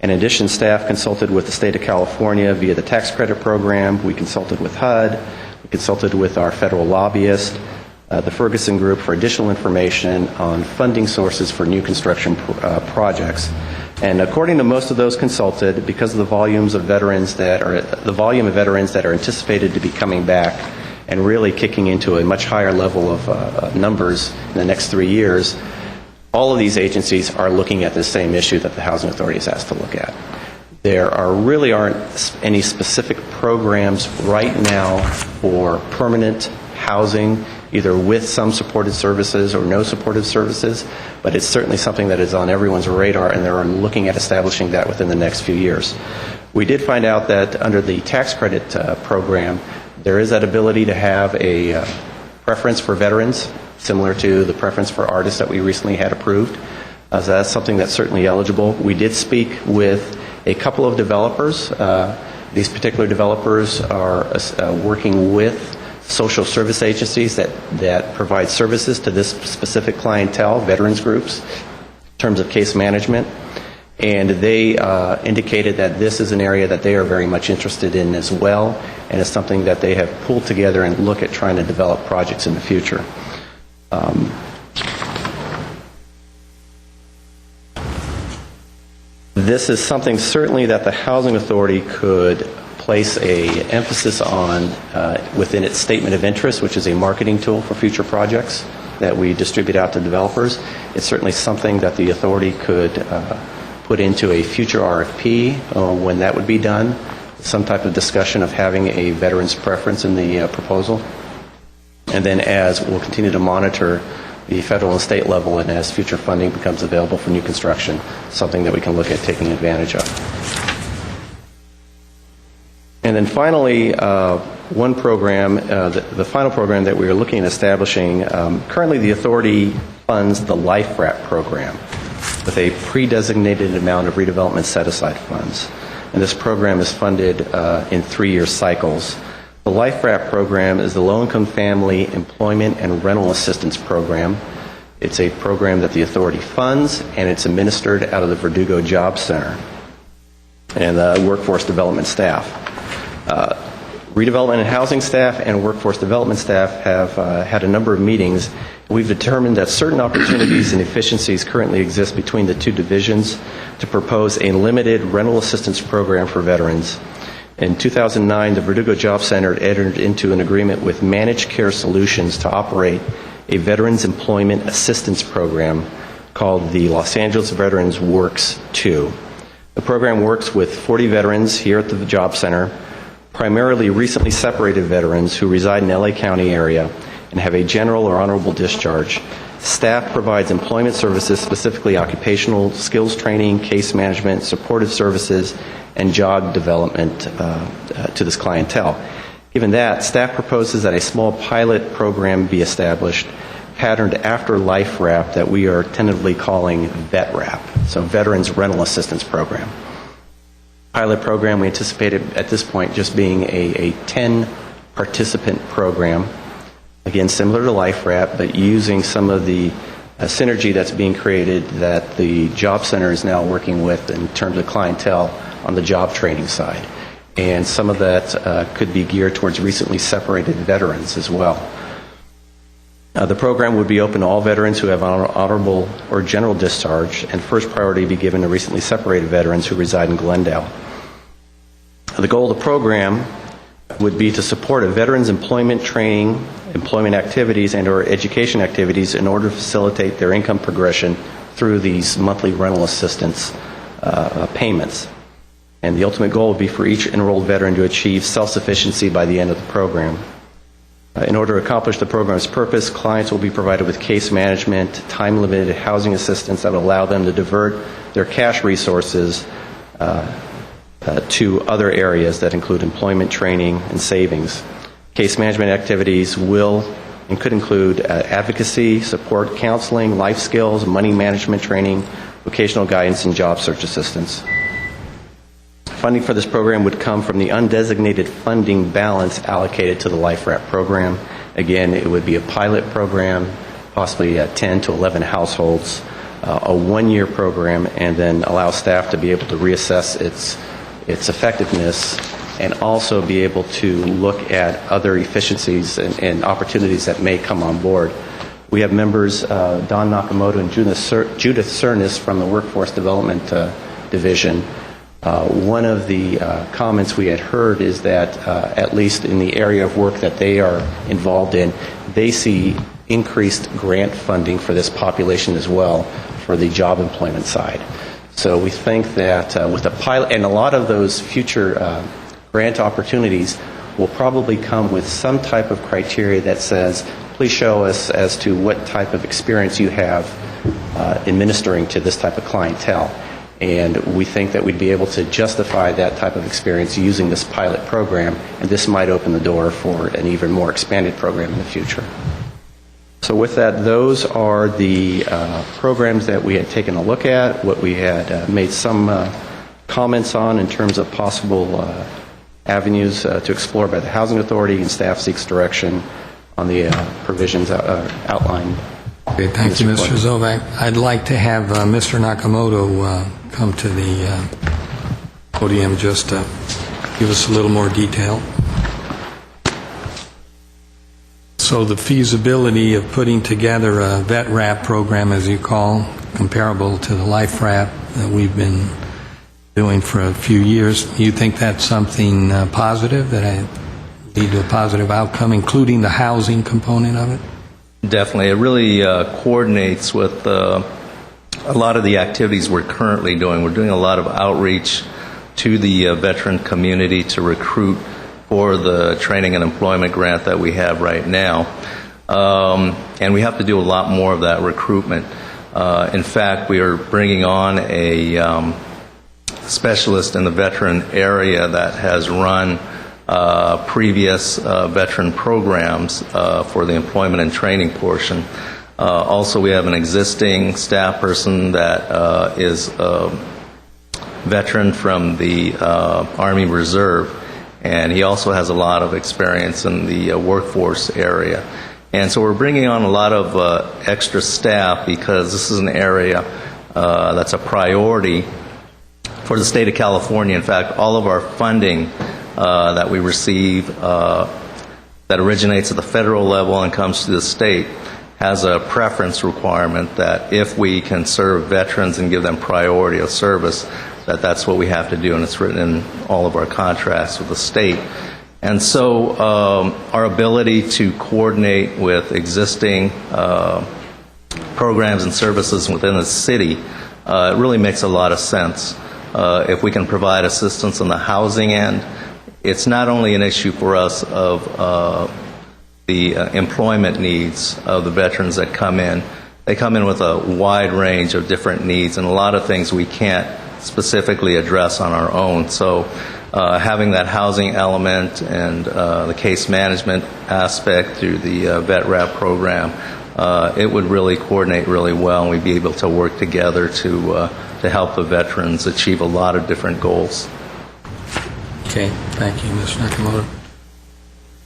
In addition, staff consulted with the state of California via the tax credit program. We consulted with HUD. We consulted with our federal lobbyist, the Ferguson Group, for additional information on funding sources for new construction projects. And according to most of those consulted, because of the volume of veterans that are anticipated to be coming back and really kicking into a much higher level of numbers in the next 3 years, all of these agencies are looking at the same issue that the Housing Authority is asked to look at. There really aren't any specific programs right now for permanent housing, either with some supported services or no supported services, but it's certainly something that is on everyone's radar, and they're looking at establishing that within the next few years. We did find out that under the tax credit program, there is that ability to have a preference for veterans, similar to the preference for artists that we recently had approved. So that's something that's certainly eligible. We did speak with a couple of developers. These particular developers are working with social service agencies that provide services to this specific clientele, veterans groups, in terms of case management. And they indicated that this is an area that they are very much interested in as well, and it's something that they have pulled together and look at trying to develop projects in the future. This is something certainly that the Housing Authority could place a emphasis on within its statement of interest, which is a marketing tool for future projects that we distribute out to developers. It's certainly something that the authority could put into a future RFP when that would be done, some type of discussion of having a veteran's preference in the proposal. And then as we'll continue to monitor the federal and state level, and as future funding becomes available for new construction, something that we can look at taking advantage of. And then finally, one program, the final program that we are looking at establishing, currently the authority funds the Life Wrap program with a pre-designated amount of redevelopment set-aside funds. And this program is funded in 3-year cycles. The Life Wrap program is the Low-Income Family Employment and Rental Assistance Program. It's a program that the authority funds, and it's administered out of the Verdugo Job Center and the workforce development staff. Redevelopment and housing staff and workforce development staff have had a number of meetings. We've determined that certain opportunities and efficiencies currently exist between the two divisions to propose a limited rental assistance program for veterans. In 2009, the Verdugo Job Center entered into an agreement with Managed Care Solutions to operate a Veterans Employment Assistance Program called the Los Angeles Veterans Works 2. The program works with 40 veterans here at the Job Center, primarily recently separated veterans who reside in LA County area and have a general or honorable discharge. Staff provides employment services, specifically occupational skills training, case management, supportive services, and job development to this clientele. Given that, staff proposes that a small pilot program be established, patterned after Life Wrap, that we are tentatively calling Vet Wrap, so Veterans Rental Assistance Program. Pilot program, we anticipated at this point just being a 10-participant program, again similar to Life Wrap, but using some of the synergy that's being created that the Job Center is now working with in terms of clientele on the job training side. And some of that could be geared towards recently separated veterans as well. The program would be open to all veterans who have honorable or general discharge, and first priority be given to recently separated veterans who reside in Glendale. The goal of the program would be to support a veteran's employment training, employment activities, and or education activities in order to facilitate their income progression through these monthly rental assistance payments. And the ultimate goal would be for each enrolled veteran to achieve self-sufficiency by the end of the program. In order to accomplish the program's purpose, clients will be provided with case management, time-limited housing assistance that will allow them to divert their cash resources to other areas that include employment training and savings. Case management activities will and could include advocacy, support, counseling, life skills, money management training, vocational guidance, and job search assistance. Funding for this program would come from the undesignated funding balance allocated to the Life Wrap program. Again, it would be a pilot program, possibly 10 to 11 households, a one-year program, and then allow staff to be able to reassess its effectiveness and also be able to look at other efficiencies and opportunities that may come on board. We have members, Don Nakamoto and Judith Cernis from the Workforce Development Division. One of the comments we had heard is that, at least in the area of work that they are involved in, they see increased grant funding for this population as well for the job employment side. So we think that with a pilot, and a lot of those future grant opportunities will probably come with some type of criteria that says, please show us as to what type of experience you have administering to this type of clientele. And we think that we'd be able to justify that type of experience using this pilot program, and this might open the door for an even more expanded program in the future. So with that, those are the programs that we had taken a look at, what we had made some comments on in terms of possible avenues to explore by the Housing Authority, and staff seeks direction on the provisions outlined. Okay, thank you, Mr. Zovak. I'd like to have Mr. Nakamoto come to the podium just to give us a little more detail. So the feasibility of putting together a Vet Wrap program, as you call, comparable to the Life Wrap that we've been doing for a few years. You think that's something positive, that I lead to a positive outcome, including the housing component of it? Definitely. It really coordinates with a lot of the activities we're currently doing. We're doing a lot of outreach to the veteran community to recruit for the training and employment grant that we have right now. And we have to do a lot more of that recruitment. In fact, we are bringing on a specialist in the veteran area that has run previous veteran programs for the employment and training portion. Also, we have an existing staff person that is a veteran from the Army Reserve, and he also has a lot of experience in the workforce area. And so we're bringing on a lot of extra staff because this is an area that's a priority for the state of California. In fact, all of our funding that we receive that originates at the federal level and comes to the state has a preference requirement that if we can serve veterans and give them priority of service, that's what we have to do, and it's written in all of our contracts with the state. And so our ability to coordinate with existing programs and services within the city it really makes a lot of sense. If we can provide assistance on the housing end, it's not only an issue for us of the employment needs of the veterans that come in. They come in with a wide range of different needs, and a lot of things we can't specifically address on our own. So having that housing element and the case management aspect through the Vet Wrap program, it would really coordinate really well, and we'd be able to work together to help the veterans achieve a lot of different goals. Okay, thank you, Mr. Nakamoto.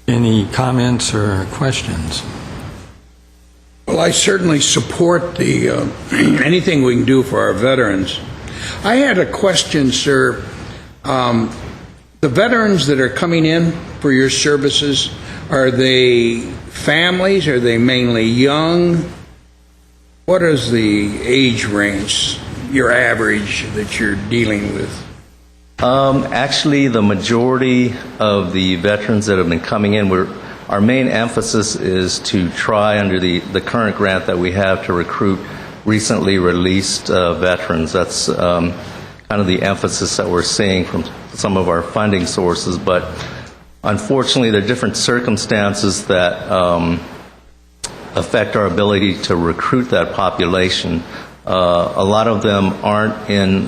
Any comments or questions? Well, I certainly support the anything we can do for our veterans. I had a question, sir. The veterans that are coming in for your services, are they families? Are they mainly young? What is the age range, your average, that you're dealing with? Actually, the majority of the veterans that have been coming in, our main emphasis is to try under the current grant that we have to recruit recently released veterans. That's kind of the emphasis that we're seeing from some of our funding sources. But unfortunately, there are different circumstances that affect our ability to recruit that population. A lot of them aren't in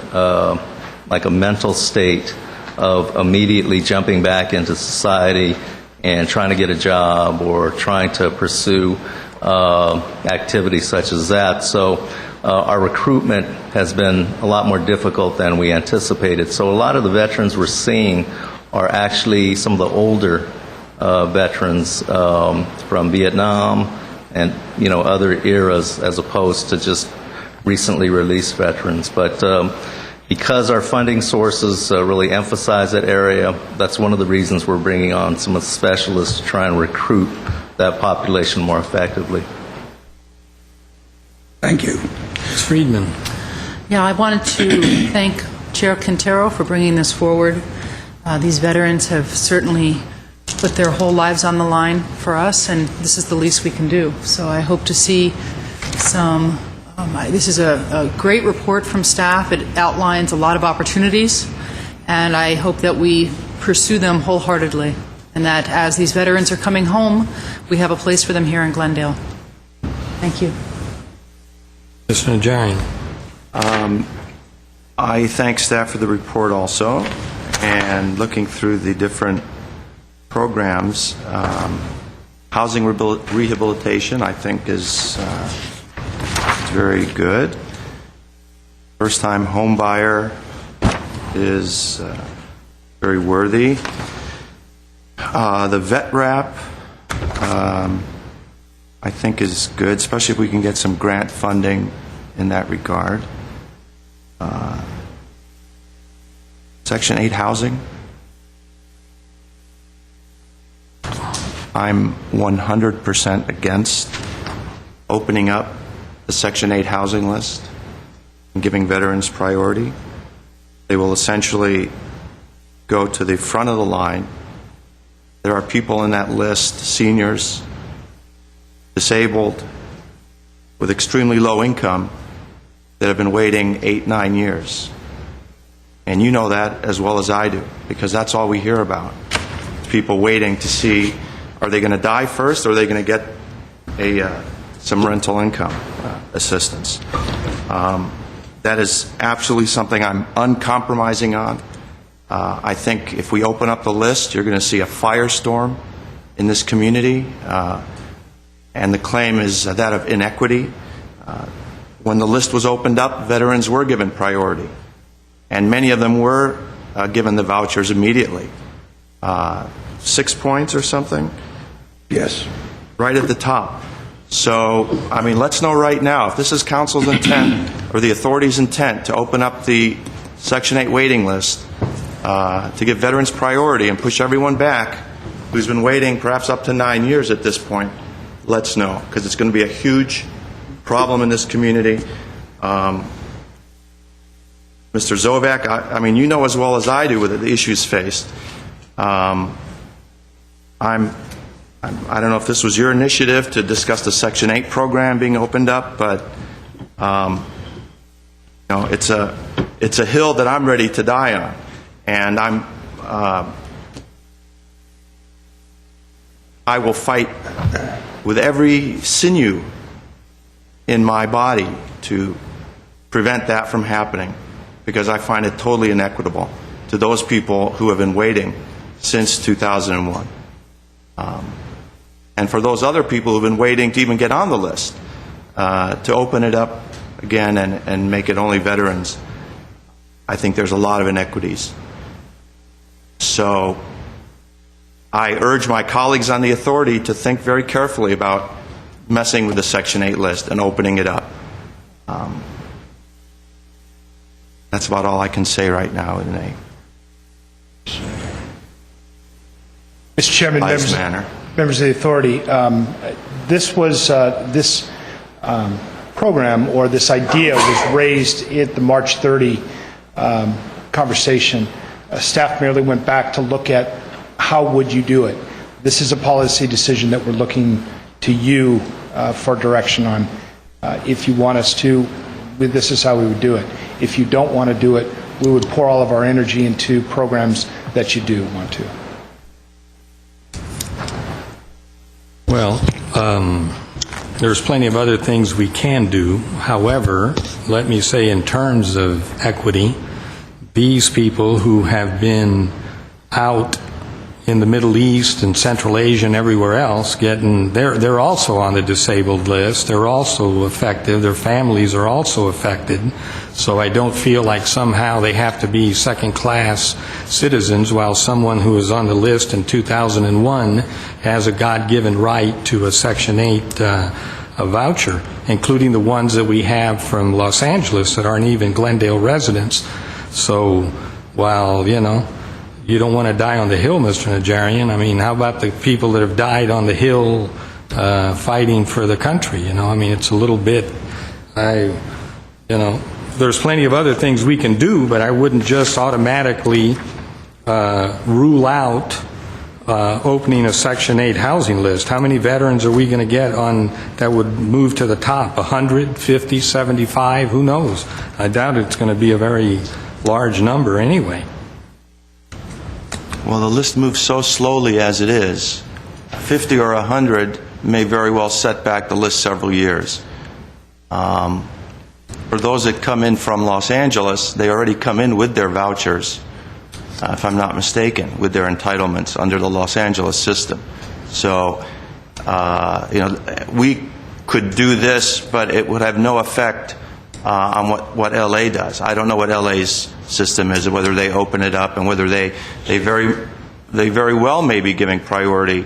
like a mental state of immediately jumping back into society and trying to get a job or trying to pursue activities such as that. So our recruitment has been a lot more difficult than we anticipated. So a lot of the veterans we're seeing are actually some of the older veterans from Vietnam and other eras, as opposed to just recently released veterans. But because our funding sources really emphasize that area, that's one of the reasons we're bringing on some of the specialists to try and recruit that population more effectively. Thank you. Ms. Friedman. Yeah, I wanted to thank Chair Quintero for bringing this forward. These veterans have certainly put their whole lives on the line for us, and this is the least we can do. So I hope to see some... this is a great report from staff. It outlines a lot of opportunities, and I hope that we pursue them wholeheartedly, and that as these veterans are coming home, we have a place for them here in Glendale. Thank you. Mr. Najarian. I thank staff for the report also, and looking through the different programs, housing rehabilitation I think is very good. First-time home buyer is very worthy. The Vet Wrap I think is good, especially if we can get some grant funding in that regard. Section 8 housing. I'm 100% against opening up the Section 8 housing list and giving veterans priority. They will essentially go to the front of the line. There are people in that list, seniors, disabled, with extremely low income, that have been waiting 8, 9 years. And you know that as well as I do, because that's all we hear about. People waiting to see, are they going to die first, or are they going to get some rental income assistance? That is absolutely something I'm uncompromising on. I think if we open up the list, you're going to see a firestorm in this community, and the claim is that of inequity. When the list was opened up, veterans were given priority, and many of them were given the vouchers immediately. 6 points or something? Yes. Right at the top. So, I mean, let's know right now, if this is council's intent or the authority's intent to open up the Section 8 waiting list, to give veterans priority and push everyone back who's been waiting perhaps up to 9 years at this point, let's know, because it's going to be a huge problem in this community. Mr. Zovak, I mean, you know as well as I do with the issues faced. I don't know if this was your initiative to discuss the Section 8 program being opened up, but it's a hill that I'm ready to die on, and I will fight with every sinew in my body to prevent that from happening, because I find it totally inequitable to those people who have been waiting since 2001. And for those other people who have been waiting to even get on the list, to open it up again and make it only veterans, I think there's a lot of inequities. So I urge my colleagues on the authority to think very carefully about messing with the Section 8 list and opening it up. That's about all I can say right now in a Mr. Chairman, nice manner. members of the authority, this was this program, or this idea, was raised at the March 30 conversation. Staff merely went back to look at how would you do it. This is a policy decision that we're looking to you for direction on. If you want us to, this is how we would do it. If you don't want to do it, we would pour all of our energy into programs that you do want to. Well, there's plenty of other things we can do. However, let me say, in terms of equity, these people who have been out in the Middle East and Central Asia and everywhere else they're also on the disabled list. They're also affected. Their families are also affected. So I don't feel like somehow they have to be second-class citizens, while someone who is on the list in 2001 has a God-given right to a Section 8 a voucher, including the ones that we have from Los Angeles that aren't even Glendale residents. So while, you don't want to die on the Hill, Mr. Najarian, I mean, how about the people that have died on the Hill fighting for the country? It's a little bit, there's plenty of other things we can do, but I wouldn't just automatically rule out opening a Section 8 housing list. How many veterans are we going to get on that would move to the top? 100, 50, 75? Who knows? I doubt it's going to be a very large number anyway. Well, the list moves so slowly as it is. 50 or 100 may very well set back the list several years. For those that come in from Los Angeles, they already come in with their vouchers, if I'm not mistaken, with their entitlements under the Los Angeles system. So, we could do this, but it would have no effect on what LA does. I don't know what LA's system is, and whether they open it up, and whether they very well may be giving priority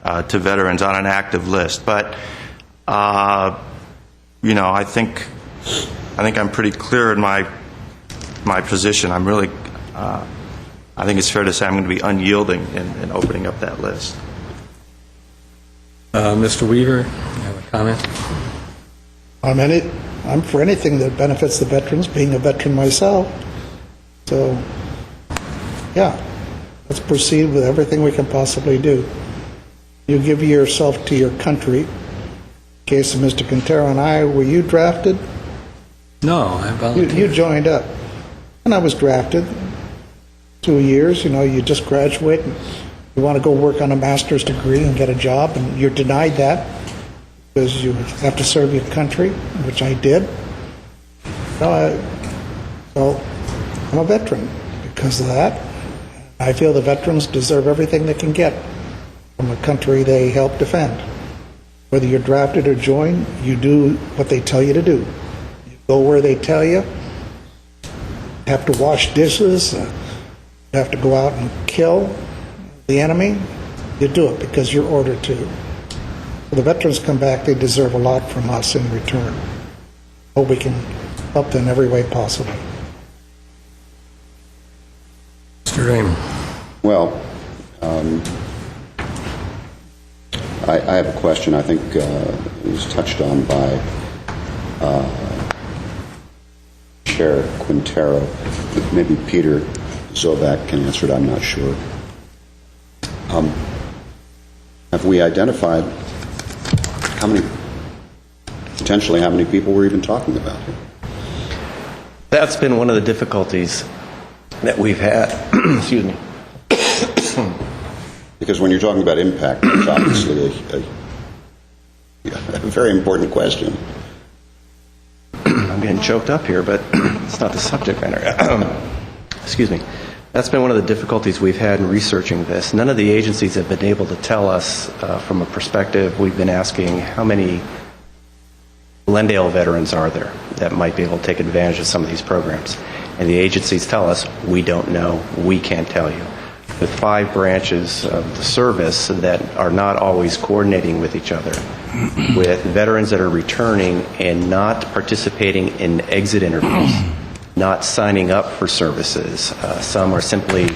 to veterans on an active list. But I think I'm pretty clear in my position. I'm really I think it's fair to say I'm going to be unyielding in opening up that list. Mr. Weaver, you have a comment? I'm for anything that benefits the veterans, being a veteran myself. So, yeah, let's proceed with everything we can possibly do. You give yourself to your country. In case of Mr. Quintero and I, were you drafted? No, I volunteered. You joined up. And I was drafted. 2 years, you just graduate and you want to go work on a master's degree and get a job, and you're denied that because you have to serve your country, which I did. So I'm a veteran because of that. I feel the veterans deserve everything they can get from a country they help defend. Whether you're drafted or joined, you do what they tell you to do. You go where they tell you. You have to wash dishes. You have to go out and kill the enemy. You do it because you're ordered to. When the veterans come back, they deserve a lot from us in return. Hope we can help them in every way possible. Mr. Raymond. Well, I have a question. I think it was touched on by Chair Quintero. Maybe Peter Zovac can answer it. I'm not sure. Have we identified potentially how many people we're even talking about here? That's been one of the difficulties that we've had. Excuse me. Because when you're talking about impact, it's obviously a very important question. I'm getting choked up here, but it's not the subject matter. Excuse me. That's been one of the difficulties we've had in researching this. None of the agencies have been able to tell us from a perspective. We've been asking how many Glendale veterans are there that might be able to take advantage of some of these programs. And the agencies tell us, we don't know, we can't tell you. With 5 branches of the service that are not always coordinating with each other, with veterans that are returning and not participating in exit interviews, not signing up for services. Some are simply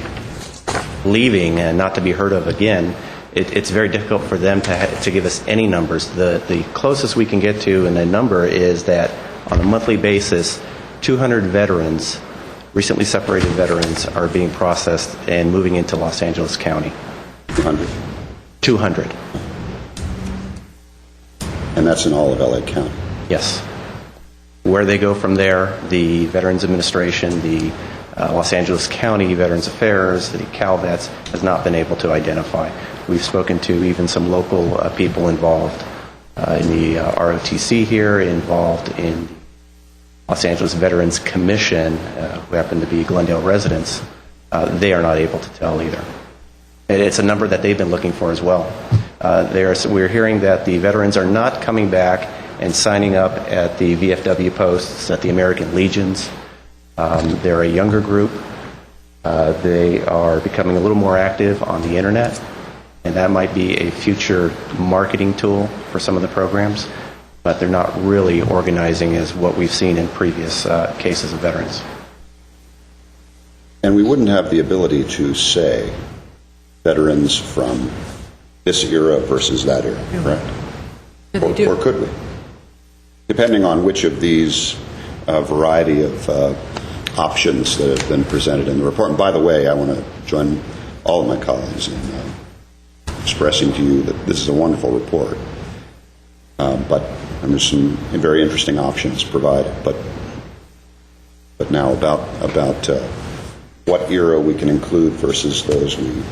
leaving and not to be heard of again. It's very difficult for them to give us any numbers. The closest we can get to in a number is that on a monthly basis, 200 veterans, recently separated veterans, are being processed and moving into Los Angeles County. 200. 200. And that's in all of LA County. Yes. Where they go from there, the Veterans Administration, the Los Angeles County Veterans Affairs, the CalVets, has not been able to identify. We've spoken to even some local people involved in the ROTC here, involved in the Los Angeles Veterans Commission, who happen to be Glendale residents. They are not able to tell either. It's a number that they've been looking for as well. We're hearing that the veterans are not coming back and signing up at the VFW posts, at the American Legions. They're a younger group. They are becoming a little more active on the internet, and that might be a future marketing tool for some of the programs, but they're not really organizing as what we've seen in previous cases of veterans. And we wouldn't have the ability to say veterans from this era versus that era, correct? Or could we? Depending on which of these variety of options that have been presented in the report. And by the way, I want to join all of my colleagues in expressing to you that this is a wonderful report. But there's some very interesting options provided. But now about what era we can include versus those we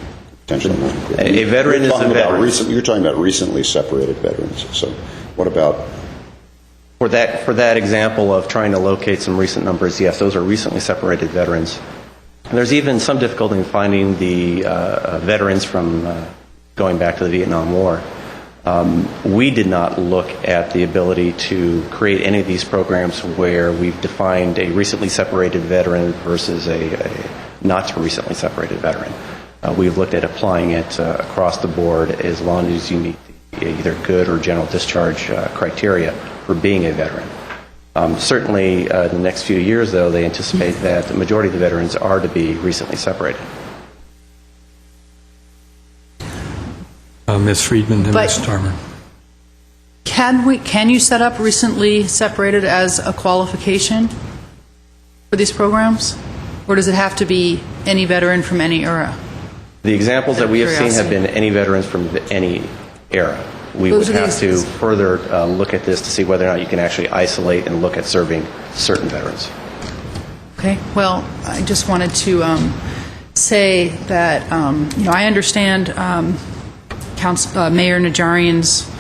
potentially not include. A veteran is a veteran. You're talking about recently separated veterans. So what about... For that example of trying to locate some recent numbers, yes, those are recently separated veterans. And there's even some difficulty in finding the veterans from going back to the Vietnam War. We did not look at the ability to create any of these programs where we've defined a recently separated veteran versus a not so recently separated veteran. We've looked at applying it across the board as long as you meet either good or general discharge criteria for being a veteran. Certainly, in the next few years, though, they anticipate that the majority of the veterans are to be recently separated. Ms. Friedman and Ms. Starmer. Can you set up recently separated as a qualification for these programs? Or does it have to be any veteran from any era? The examples that we have seen have Curiosity. been any veterans from any era. We Those would are the have to examples. further look at this to see whether or not you can actually isolate and look at serving certain veterans. Okay, well, I just wanted to say that, I understand Mayor Najarian's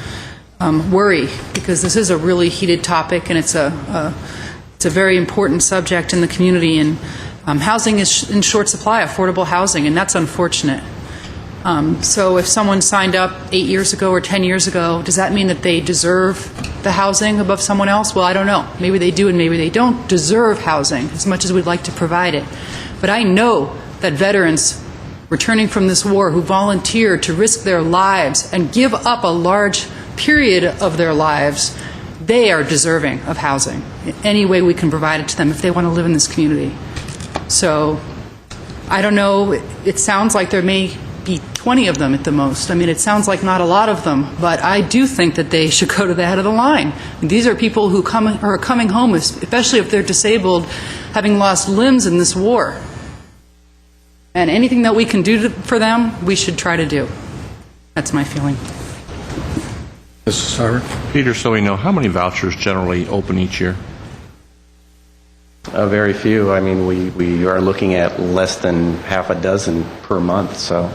worry, because this is a really heated topic, and it's a very important subject in the community, and housing is in short supply, affordable housing, and that's unfortunate. So if someone signed up 8 years ago or 10 years ago, does that mean that they deserve the housing above someone else? Well, I don't know. Maybe they do and maybe they don't deserve housing as much as we'd like to provide it. But I know that veterans returning from this war who volunteered to risk their lives and give up a large period of their lives, they are deserving of housing in any way we can provide it to them if they want to live in this community. So I don't know. It sounds like there may be 20 of them at the most. I mean, it sounds like not a lot of them, but I do think that they should go to the head of the line. These are people who are coming home, especially if they're disabled, having lost limbs in this war. And anything that we can do for them, we should try to do. That's my feeling. Mrs. Sarver? Peter, so we know, how many vouchers generally open each year? Very few. I mean, we are looking at less than half a dozen per month. So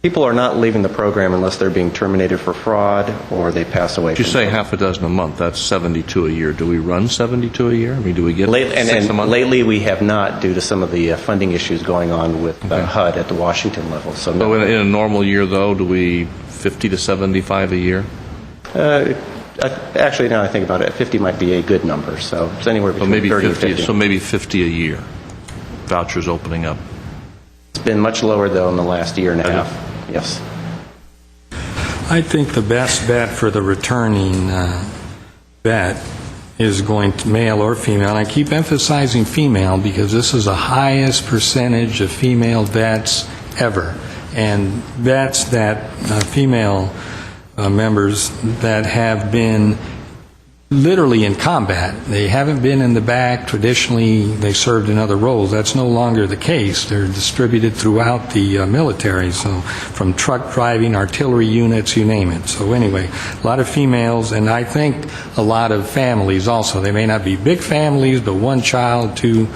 people are not leaving the program unless they're being terminated for fraud or they pass away. You say half a dozen a month. That's 72 a year. Do we run 72 a year? I mean, do we get six a month? Lately, we have not, due to some of the funding issues going on with HUD at the Washington level. So So in a normal year, though, do we 50 to 75 a year? Actually, now I think about it, 50 might be a good number. So it's anywhere So between maybe 30 and 50. 50. So maybe 50 a year. Vouchers opening up. It's been much lower, though, in the last year and a half. Yes. I think the best bet for the returning vet is going to male or female. And I keep emphasizing female because this is the highest percentage of female vets ever. And vets that, female members that have been literally in combat. They haven't been in the back. Traditionally, they served in other roles. That's no longer the case. They're distributed throughout the military, so from truck driving, artillery units, you name it. So anyway, a lot of females, and I think a lot of families also. They may not be big families, but one child, two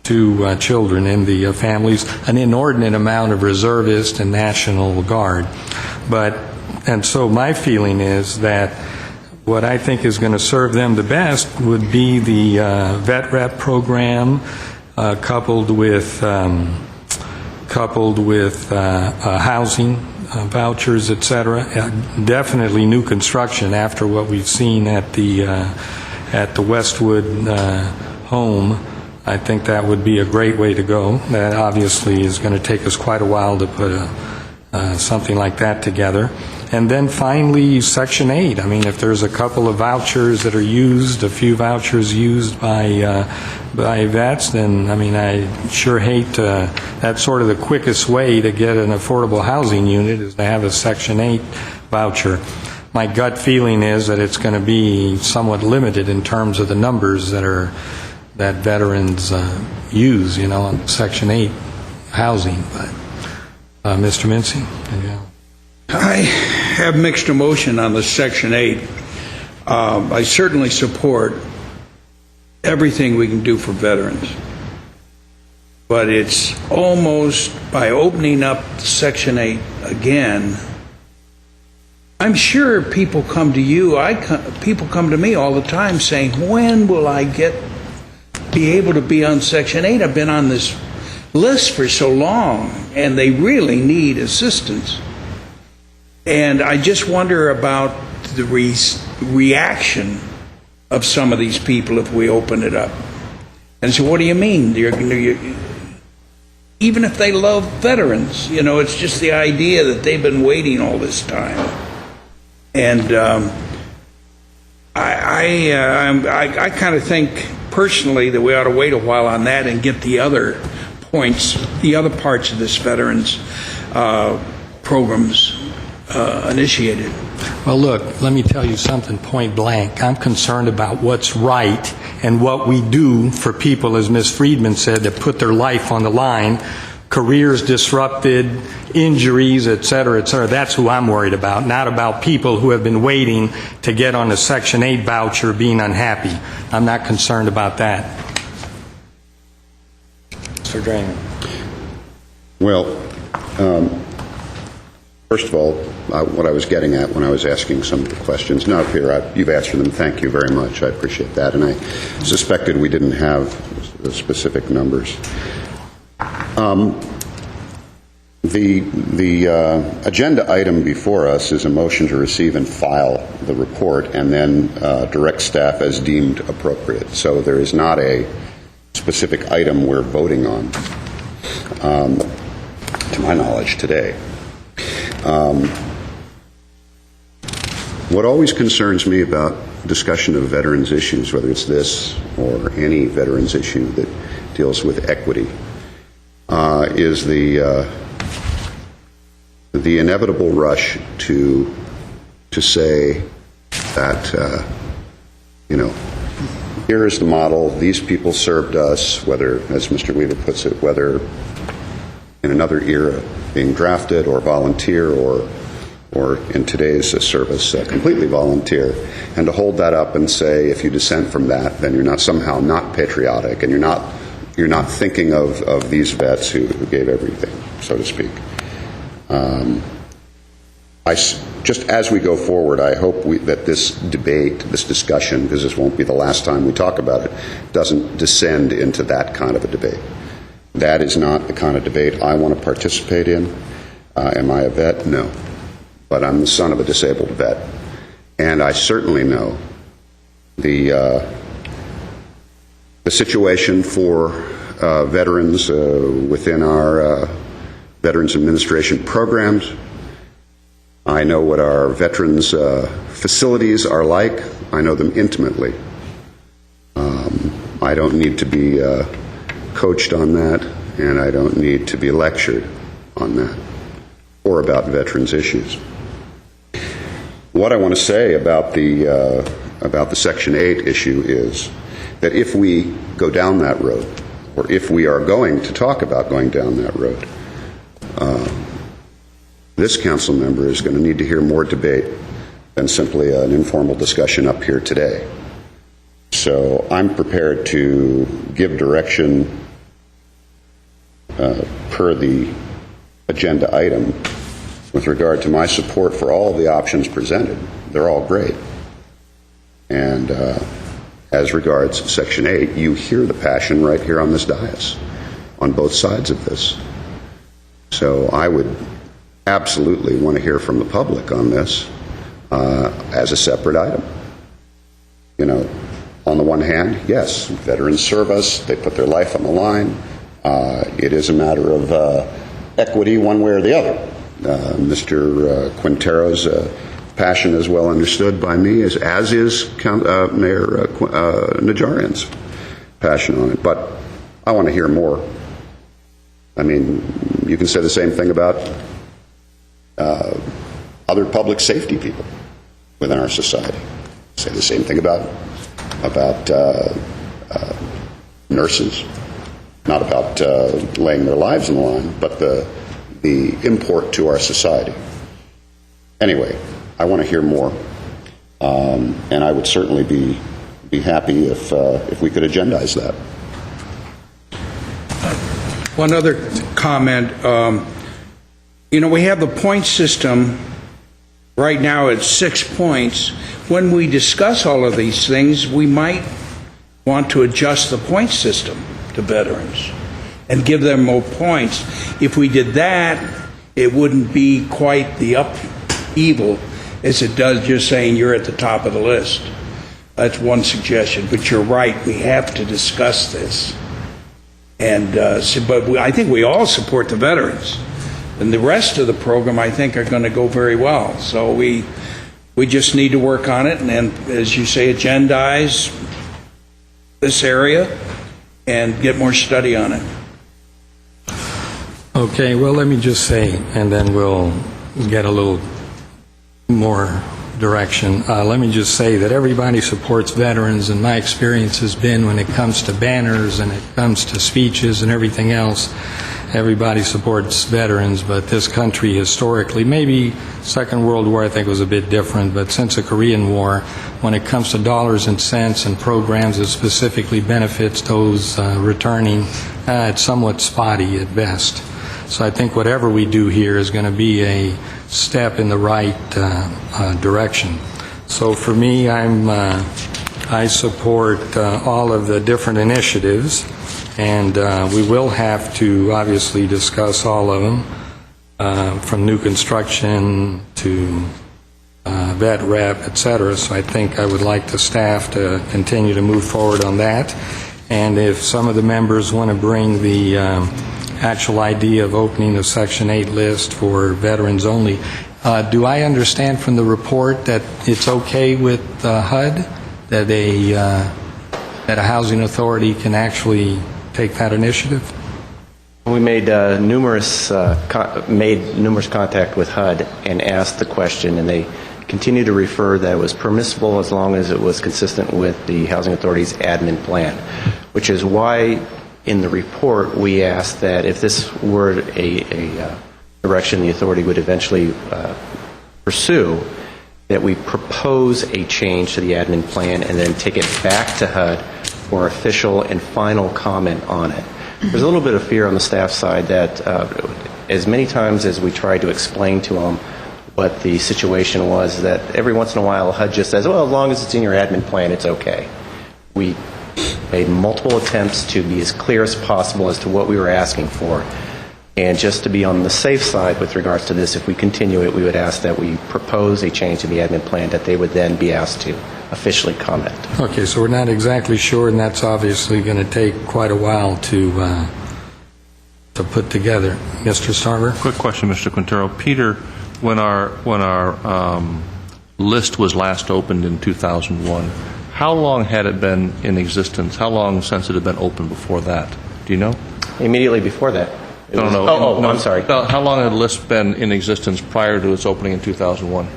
children in the families, an inordinate amount of reservist and National Guard. And so my feeling is that what I think is going to serve them the best would be the vet rep program, coupled with housing vouchers, etc. Definitely new construction after what we've seen at the Westwood home. I think that would be a great way to go. That obviously is going to take us quite a while to put something like that together. And then finally, Section 8. I mean, if there's a couple of vouchers that are used, a few vouchers used by vets, then, I mean, I sure hate that's sort of the quickest way to get an affordable housing unit is to have a Section 8 voucher. My gut feeling is that it's going to be somewhat limited in terms of the numbers that veterans use, on Section 8 housing. But Mr. Mincy? Yeah. I have mixed emotion on the Section 8. I certainly support everything we can do for veterans. But it's almost, by opening up Section 8 again, I'm sure people come to you, people come to me all the time saying, when will I be able to be on Section 8? I've been on this list for so long, and they really need assistance. And I just wonder about the reaction of some of these people if we open it up. And so what do you mean? Even if they love veterans, it's just the idea that they've been waiting all this time. And I kind of think personally that we ought to wait a while on that and get the other points, the other parts of this veterans programs initiated. Well, look, let me tell you something point blank. I'm concerned about what's right and what we do for people, as Ms. Friedman said, that put their life on the line, careers disrupted, injuries, et cetera, et cetera. That's who I'm worried about, not about people who have been waiting to get on a Section 8 voucher being unhappy. I'm not concerned about that. Mr. Draymond. Well, first of all, what I was getting at when I was asking some of the questions, no, Peter, you've answered them. Thank you very much. I appreciate that. And I suspected we didn't have the specific numbers. The agenda item before us is a motion to receive and file the report and then direct staff as deemed appropriate. So there is not a specific item we're voting on, to my knowledge, today. What always concerns me about discussion of veterans issues, whether it's this or any veterans issue that deals with equity, is the inevitable rush to say that here is the model, these people served us, whether, as Mr. Weaver puts it, whether in another era being drafted or volunteer or in today's service completely volunteer, and to hold that up and say if you dissent from that, then you're not somehow not patriotic, and you're not thinking of these vets who gave everything, so to speak. Just as we go forward, I hope that this debate, this discussion, because this won't be the last time we talk about it, doesn't descend into that kind of a debate. That is not the kind of debate I want to participate in. Am I a vet? No. But I'm the son of a disabled vet. And I certainly know the situation for veterans within our Veterans Administration programs. I know what our veterans facilities are like. I know them intimately. I don't need to be coached on that, and I don't need to be lectured on that or about veterans issues. What I want to say about the Section 8 issue is that if we go down that road, or if we are going to talk about going down that road, this council member is going to need to hear more debate than simply an informal discussion up here today. So I'm prepared to give direction per the agenda item with regard to my support for all the options presented. They're all great. And as regards Section 8, you hear the passion right here on this dais, on both sides of this. So I would absolutely want to hear from the public on this as a separate item. On the one hand, yes, veterans serve us, they put their life on the line. It is a matter of equity one way or the other. Mr. Quintero's passion is well understood by me, as is Mayor Najarian's passion on it. But I want to hear more. I mean, you can say the same thing about other public safety people within our society. Say the same thing about nurses, not about laying their lives on the line, but the import to our society. Anyway, I want to hear more, and I would certainly be happy if we could agendize that. One other comment. We have the point system right now at 6 points. When we discuss all of these things, we might want to adjust the point system to veterans and give them more points. If we did that, it wouldn't be quite the upheaval as it does just saying you're at the top of the list. That's one suggestion. But you're right, we have to discuss this. And I think we all support the veterans. And the rest of the program, I think, are going to go very well. So we just need to work on it, and as you say, agendize this area and get more study on it. Okay, well, let me just say, and then we'll get a little more direction. Let me just say that everybody supports veterans, and my experience has been when it comes to banners and it comes to speeches and everything else, everybody supports veterans, but this country historically, maybe Second World War I think was a bit different, but since the Korean War, when it comes to dollars and cents and programs that specifically benefits those returning, it's somewhat spotty at best. So I think whatever we do here is going to be a step in the right direction. So for me, I support all of the different initiatives, and we will have to obviously discuss all of them, from new construction to vet rep, et cetera. So I think I would like the staff to continue to move forward on that. And if some of the members want to bring the actual idea of opening the Section 8 list for veterans only, do I understand from the report that it's okay with HUD, that a housing authority can actually take that initiative? We made numerous contact with HUD and asked the question, and they continue to refer that it was permissible as long as it was consistent with the Housing Authority's admin plan, which is why in the report we asked that if this were a direction the authority would eventually pursue, that we propose a change to the admin plan and then take it back to HUD for official and final comment on it. There's a little bit of fear on the staff side that as many times as we tried to explain to them what the situation was, that every once in a while HUD just says, well, as long as it's in your admin plan, it's okay. We made multiple attempts to be as clear as possible as to what we were asking for. And just to be on the safe side with regards to this, if we continue it, we would ask that we propose a change to the admin plan that they would then be asked to officially comment. Okay, so we're not exactly sure, and that's obviously going to take quite a while to put together. Mr. Starver? Quick question, Mr. Quintero. Peter, when our list was last opened in 2001, how long had it been in existence? How long since it had been open before that? Do you know? Immediately before that. No, I'm sorry. How long had the list been in existence prior to its opening in 2001?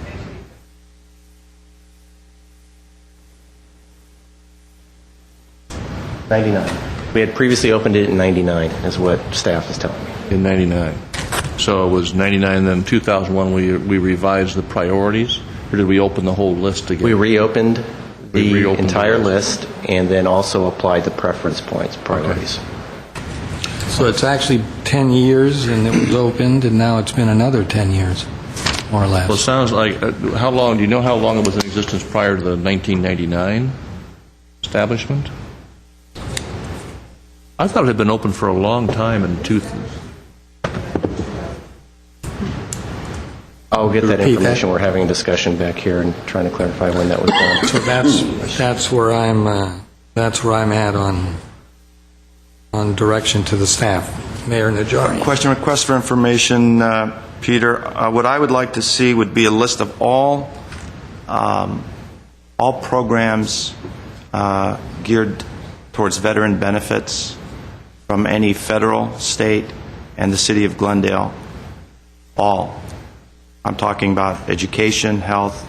'99. We had previously opened it in '99, is what staff is telling me. In '99. So it was '99, then 2001 we revised the priorities, or did we open the whole list again? We reopened the entire the list and then also applied the preference points, priorities. Okay. So it's actually 10 years, and it was opened, and now it's been another 10 years, more or less. Well, it sounds like, how long, do you know how long it was in existence prior to the 1999 establishment? I thought it had been open for a long time in I'll get that Repeat information. that. We're having a discussion back here and trying to clarify when that was done. So that's where I'm at on direction to the staff. Mayor Najarian. Question, request for information, Peter. What I would like to see would be a list of all programs geared towards veteran benefits from any federal, state, and the city of Glendale. All. I'm talking about education, health.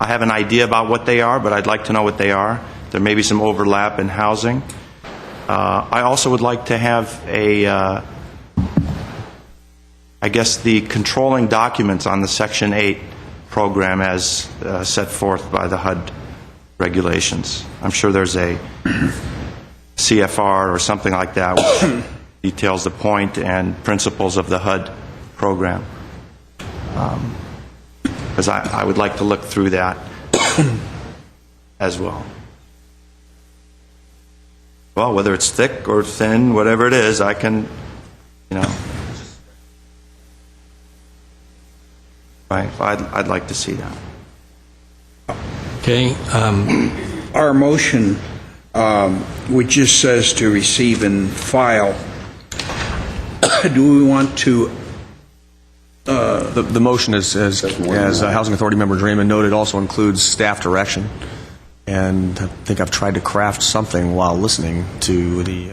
I have an idea about what they are, but I'd like to know what they are. There may be some overlap in housing. I also would like to have I guess the controlling documents on the Section 8 program as set forth by the HUD regulations. I'm sure there's a CFR or something like that which details the point and principles of the HUD program. Because I would like to look through that as well. Well, whether it's thick or thin, whatever it is, I can, I'd like to see that. Okay. Our motion, which just says to receive and file, do we want to... The motion, as Housing Authority Member Draymond noted, also includes staff direction. And I think I've tried to craft something while listening to the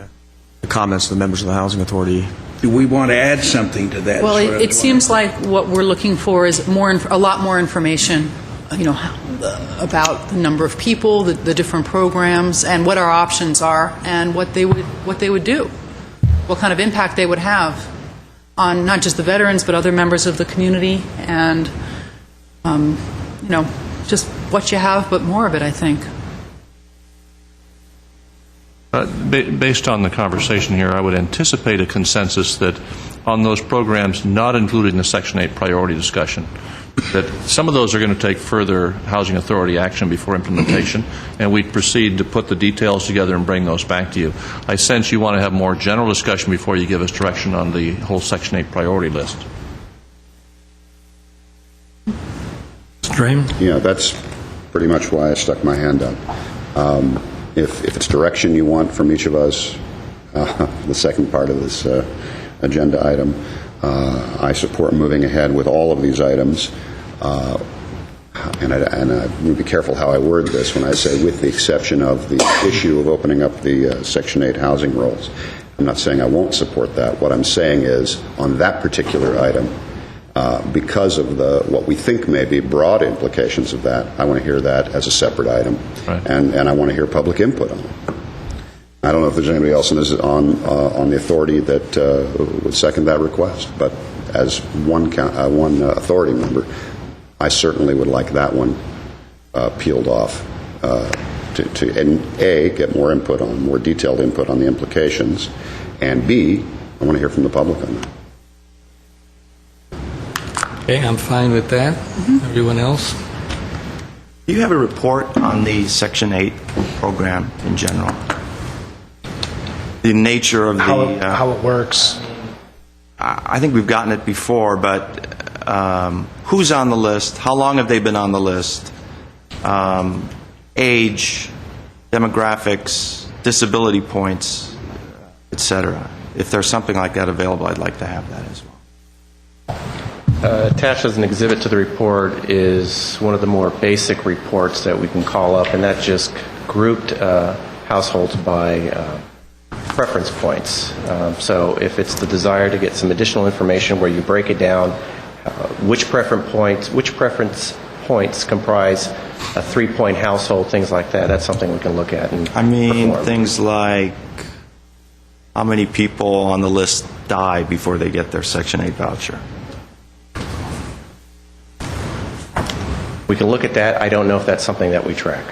comments of the members of the Housing Authority. Do we want to add something to that? Well, it seems like what we're looking for is a lot more information about the number of people, the different programs, and what our options are, and what they would do, what kind of impact they would have on not just the veterans but other members of the community, and just what you have, but more of it, I think. Based on the conversation here, I would anticipate a consensus that on those programs not included in the Section 8 priority discussion, that some of those are going to take further Housing Authority action before implementation, and we'd proceed to put the details together and bring those back to you. I sense you want to have more general discussion before you give us direction on the whole Section 8 priority list. Mr. Draymond? Yeah, that's pretty much why I stuck my hand up. If it's direction you want from each of us, the second part of this agenda item, I support moving ahead with all of these items. And I need to be careful how I word this when I say with the exception of the issue of opening up the Section 8 housing rolls. I'm not saying I won't support that. What I'm saying is on that particular item, because of what we think may be broad implications of that, I want to hear that as a separate item, right. and I want to hear public input on it. I don't know if there's anybody else on the authority that would second that request, but as one authority member, I certainly would like that one peeled off to A, get more detailed input on the implications, and B, I want to hear from the public on that. Okay, I'm fine with that. Everyone else? Do you have a report on the Section 8 program in general? The nature of how it works. I think we've gotten it before, but who's on the list? How long have they been on the list? Age, demographics, disability points, etc. If there's something like that available, I'd like to have that as well. Attached as an exhibit to the report is one of the more basic reports that we can call up, and that just grouped households by preference points. So if it's the desire to get some additional information where you break it down, which preference points comprise a 3-point household, things like that, that's something we can look at and perform. Things like how many people on the list die before they get their Section 8 voucher. We can look at that. I don't know if that's something that we track.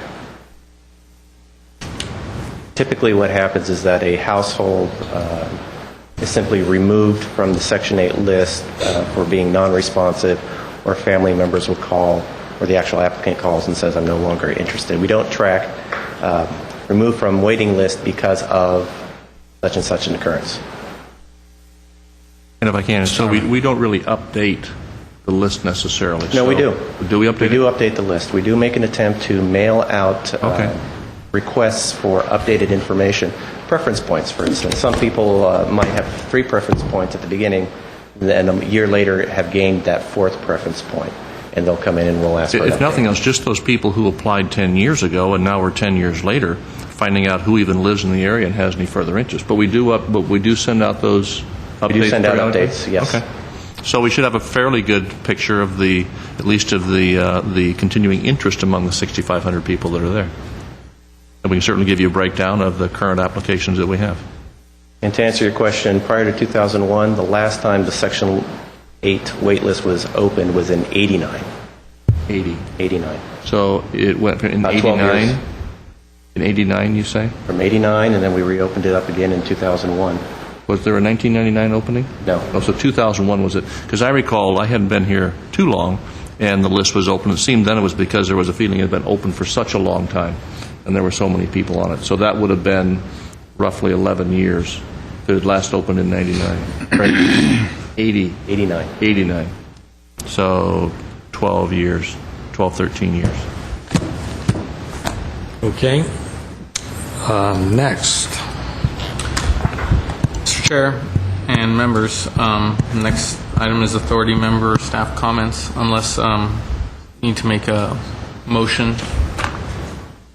Typically what happens is that a household is simply removed from the Section 8 list for being non-responsive, or family members will call, or the actual applicant calls and says, I'm no longer interested. We don't track removed from waiting list because of such and such an occurrence. And if I can, so we don't really update the list necessarily. No, we do. Do we update We do update the list. We do make an attempt to mail out requests for updated information. Preference points, for instance. Some people might have 3 preference points at the beginning, and a year later have gained that 4th preference point, and they'll come in and we'll ask for an If nothing else, just those people who applied 10 years ago, and now we're 10 years later, finding out who even lives in the area and has any further interest. But we do send out those updates. We do send out updates, yes. Okay. So we should have a fairly good picture of at least of the continuing interest among the 6,500 people that are there. And we can certainly give you a breakdown of the current applications that we have. And to answer your question, prior to 2001, the last time the Section 8 wait list was opened was in 89. 89. So it went in 89? In 89, you say? From 89, and then we reopened it up again in 2001. Was there a 1999 opening? No. Oh, so 2001 was it? Because I recall I hadn't been here too long, and the list was open. It seemed then it was because there was a feeling it had been open for such a long time, and there were so many people on it. So that would have been roughly 11 years. It had last opened in 99. Right? 89. 89. So 12 years, 12, 13 years. Okay. Next. Mr. Chair and members, next item is authority member staff comments, unless you need to make a motion.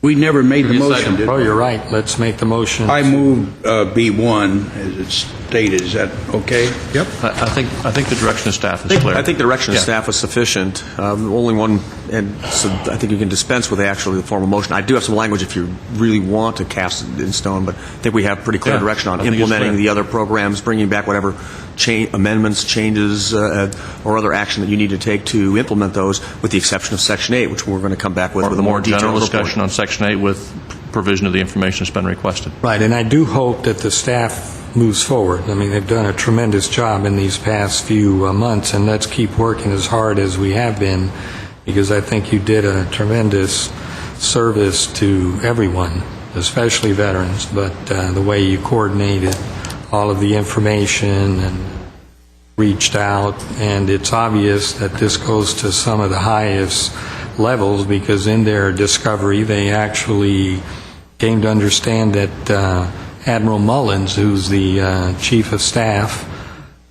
We never made the motion, did we? Oh, you're right. Let's make the motion. I move B1 as it's stated. Is that okay? Yep. I think the direction of staff is clear. I think the direction of staff was sufficient. The only one and so I think you can dispense with actually the formal motion. I do have some language if you really want to cast it in stone, but I think we have pretty clear Yeah, direction on I think it's implementing clear. the other programs, bringing back whatever amendments, changes, or other action that you need to take to implement those, with the exception of Section 8, which we're going to come back with a more detailed general report. discussion on Section 8 with provision of the information that's been requested. Right, and I do hope that the staff moves forward. I mean, they've done a tremendous job in these past few months, and let's keep working as hard as we have been, because I think you did a tremendous service to everyone, especially veterans, but the way you coordinated all of the information and reached out, and it's obvious that this goes to some of the highest levels, because in their discovery they actually came to understand that Admiral Mullins, who's the Chief of Staff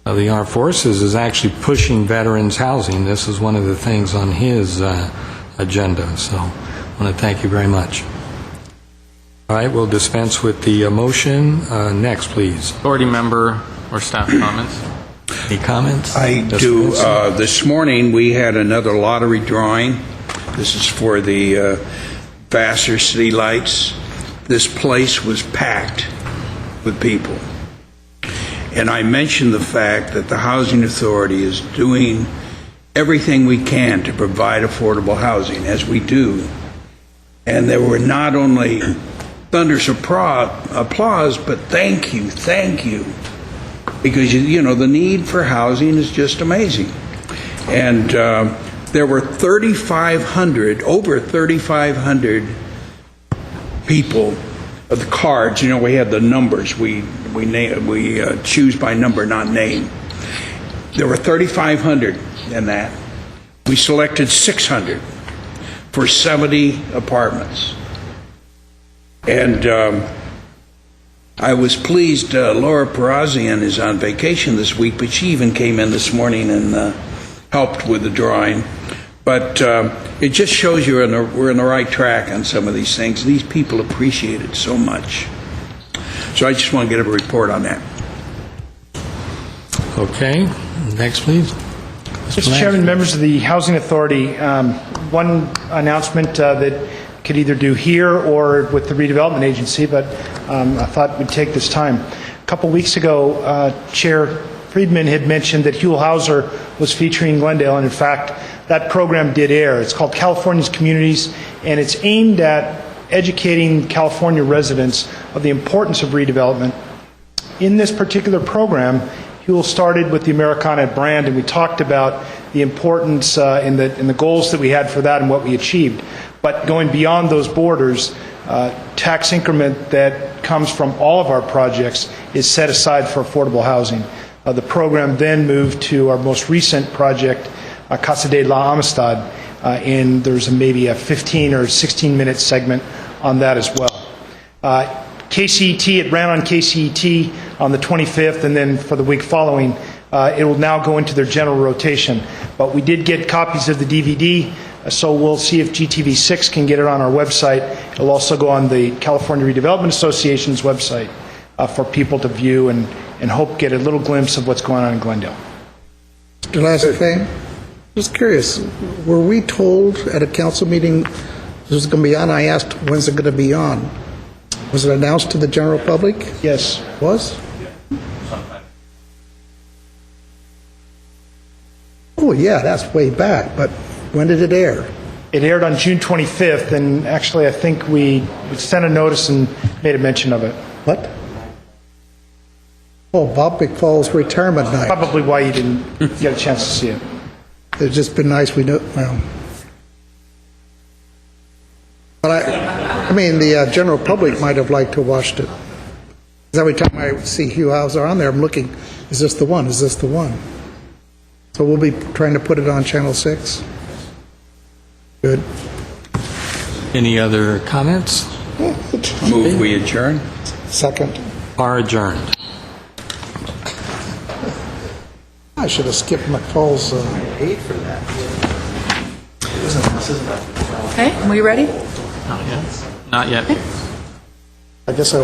of the Armed Forces, is actually pushing veterans housing. This is one of the things on his agenda, so I want to thank you very much. All right, we'll dispense with the motion. Next, please. Authority member or staff comments? Any comments? I do. This morning, we had another lottery drawing. This is for the Vassar City Lights. This place was packed with people. And I mentioned the fact that the Housing Authority is doing everything we can to provide affordable housing, as we do. And there were not only thunderous applause, but thank you, because you know the need for housing is just amazing. And there were over 3,500 people of the cards. You know, we had the numbers. We choose by number, not name. There were 3,500 in that. We selected 600 for 70 apartments. And I was pleased. Laura Parazian is on vacation this week, but she even came in this morning and helped with the drawing. But it just shows you we're on the right track on some of these things. These people appreciate it so much. So I just want to get a report on that. Okay, next, please. Mr. Chairman, members of the Housing Authority, one announcement that could either do here or with the redevelopment agency, but I thought we'd take this time. A couple weeks ago, Chair Friedman had mentioned that Huell Hauser was featuring Glendale, and in fact, that program did air. It's called California's Communities, and it's aimed at educating California residents of the importance of redevelopment. In this particular program, Huell started with the Americana brand, and we talked about the importance in the goals that we had for that and what we achieved. But going beyond those borders, tax increment that comes from all of our projects is set aside for affordable housing. The program then moved to our most recent project, Casa de la Amistad, and there's maybe a 15 or 16-minute segment on that as well. KCET, it ran on KCET on the 25th, and then for the week following, it will now go into their general rotation. But we did get copies of the DVD, so we'll see if GTV6 can get it on our website. It'll also go on the California Redevelopment Association's website for people to view and hope get a little glimpse of what's going on in Glendale. Mr. Lasafame, just curious, were we told at a council meeting this was going to be on? I asked, when's it going to be on? Was it announced to the general public? Yes. Was? Oh, yeah, that's way back, but when did it air? It aired on June 25th, and actually I think we sent a notice and made a mention of it. What? Oh, Bob McFall's retirement night. Probably why you didn't get a chance to see it. It'd just been nice we knew, well. But I mean, the general public might have liked to have watched it. 'Cause every time I see Huell Hauser on there, I'm looking, is this the one? Is this the one? So we'll be trying to put it on Channel 6. Good. Any other comments? Move we adjourn. Second. Are adjourned. I should have skipped McFall's. Paid for that. Okay, we ready? Not yet. I guess I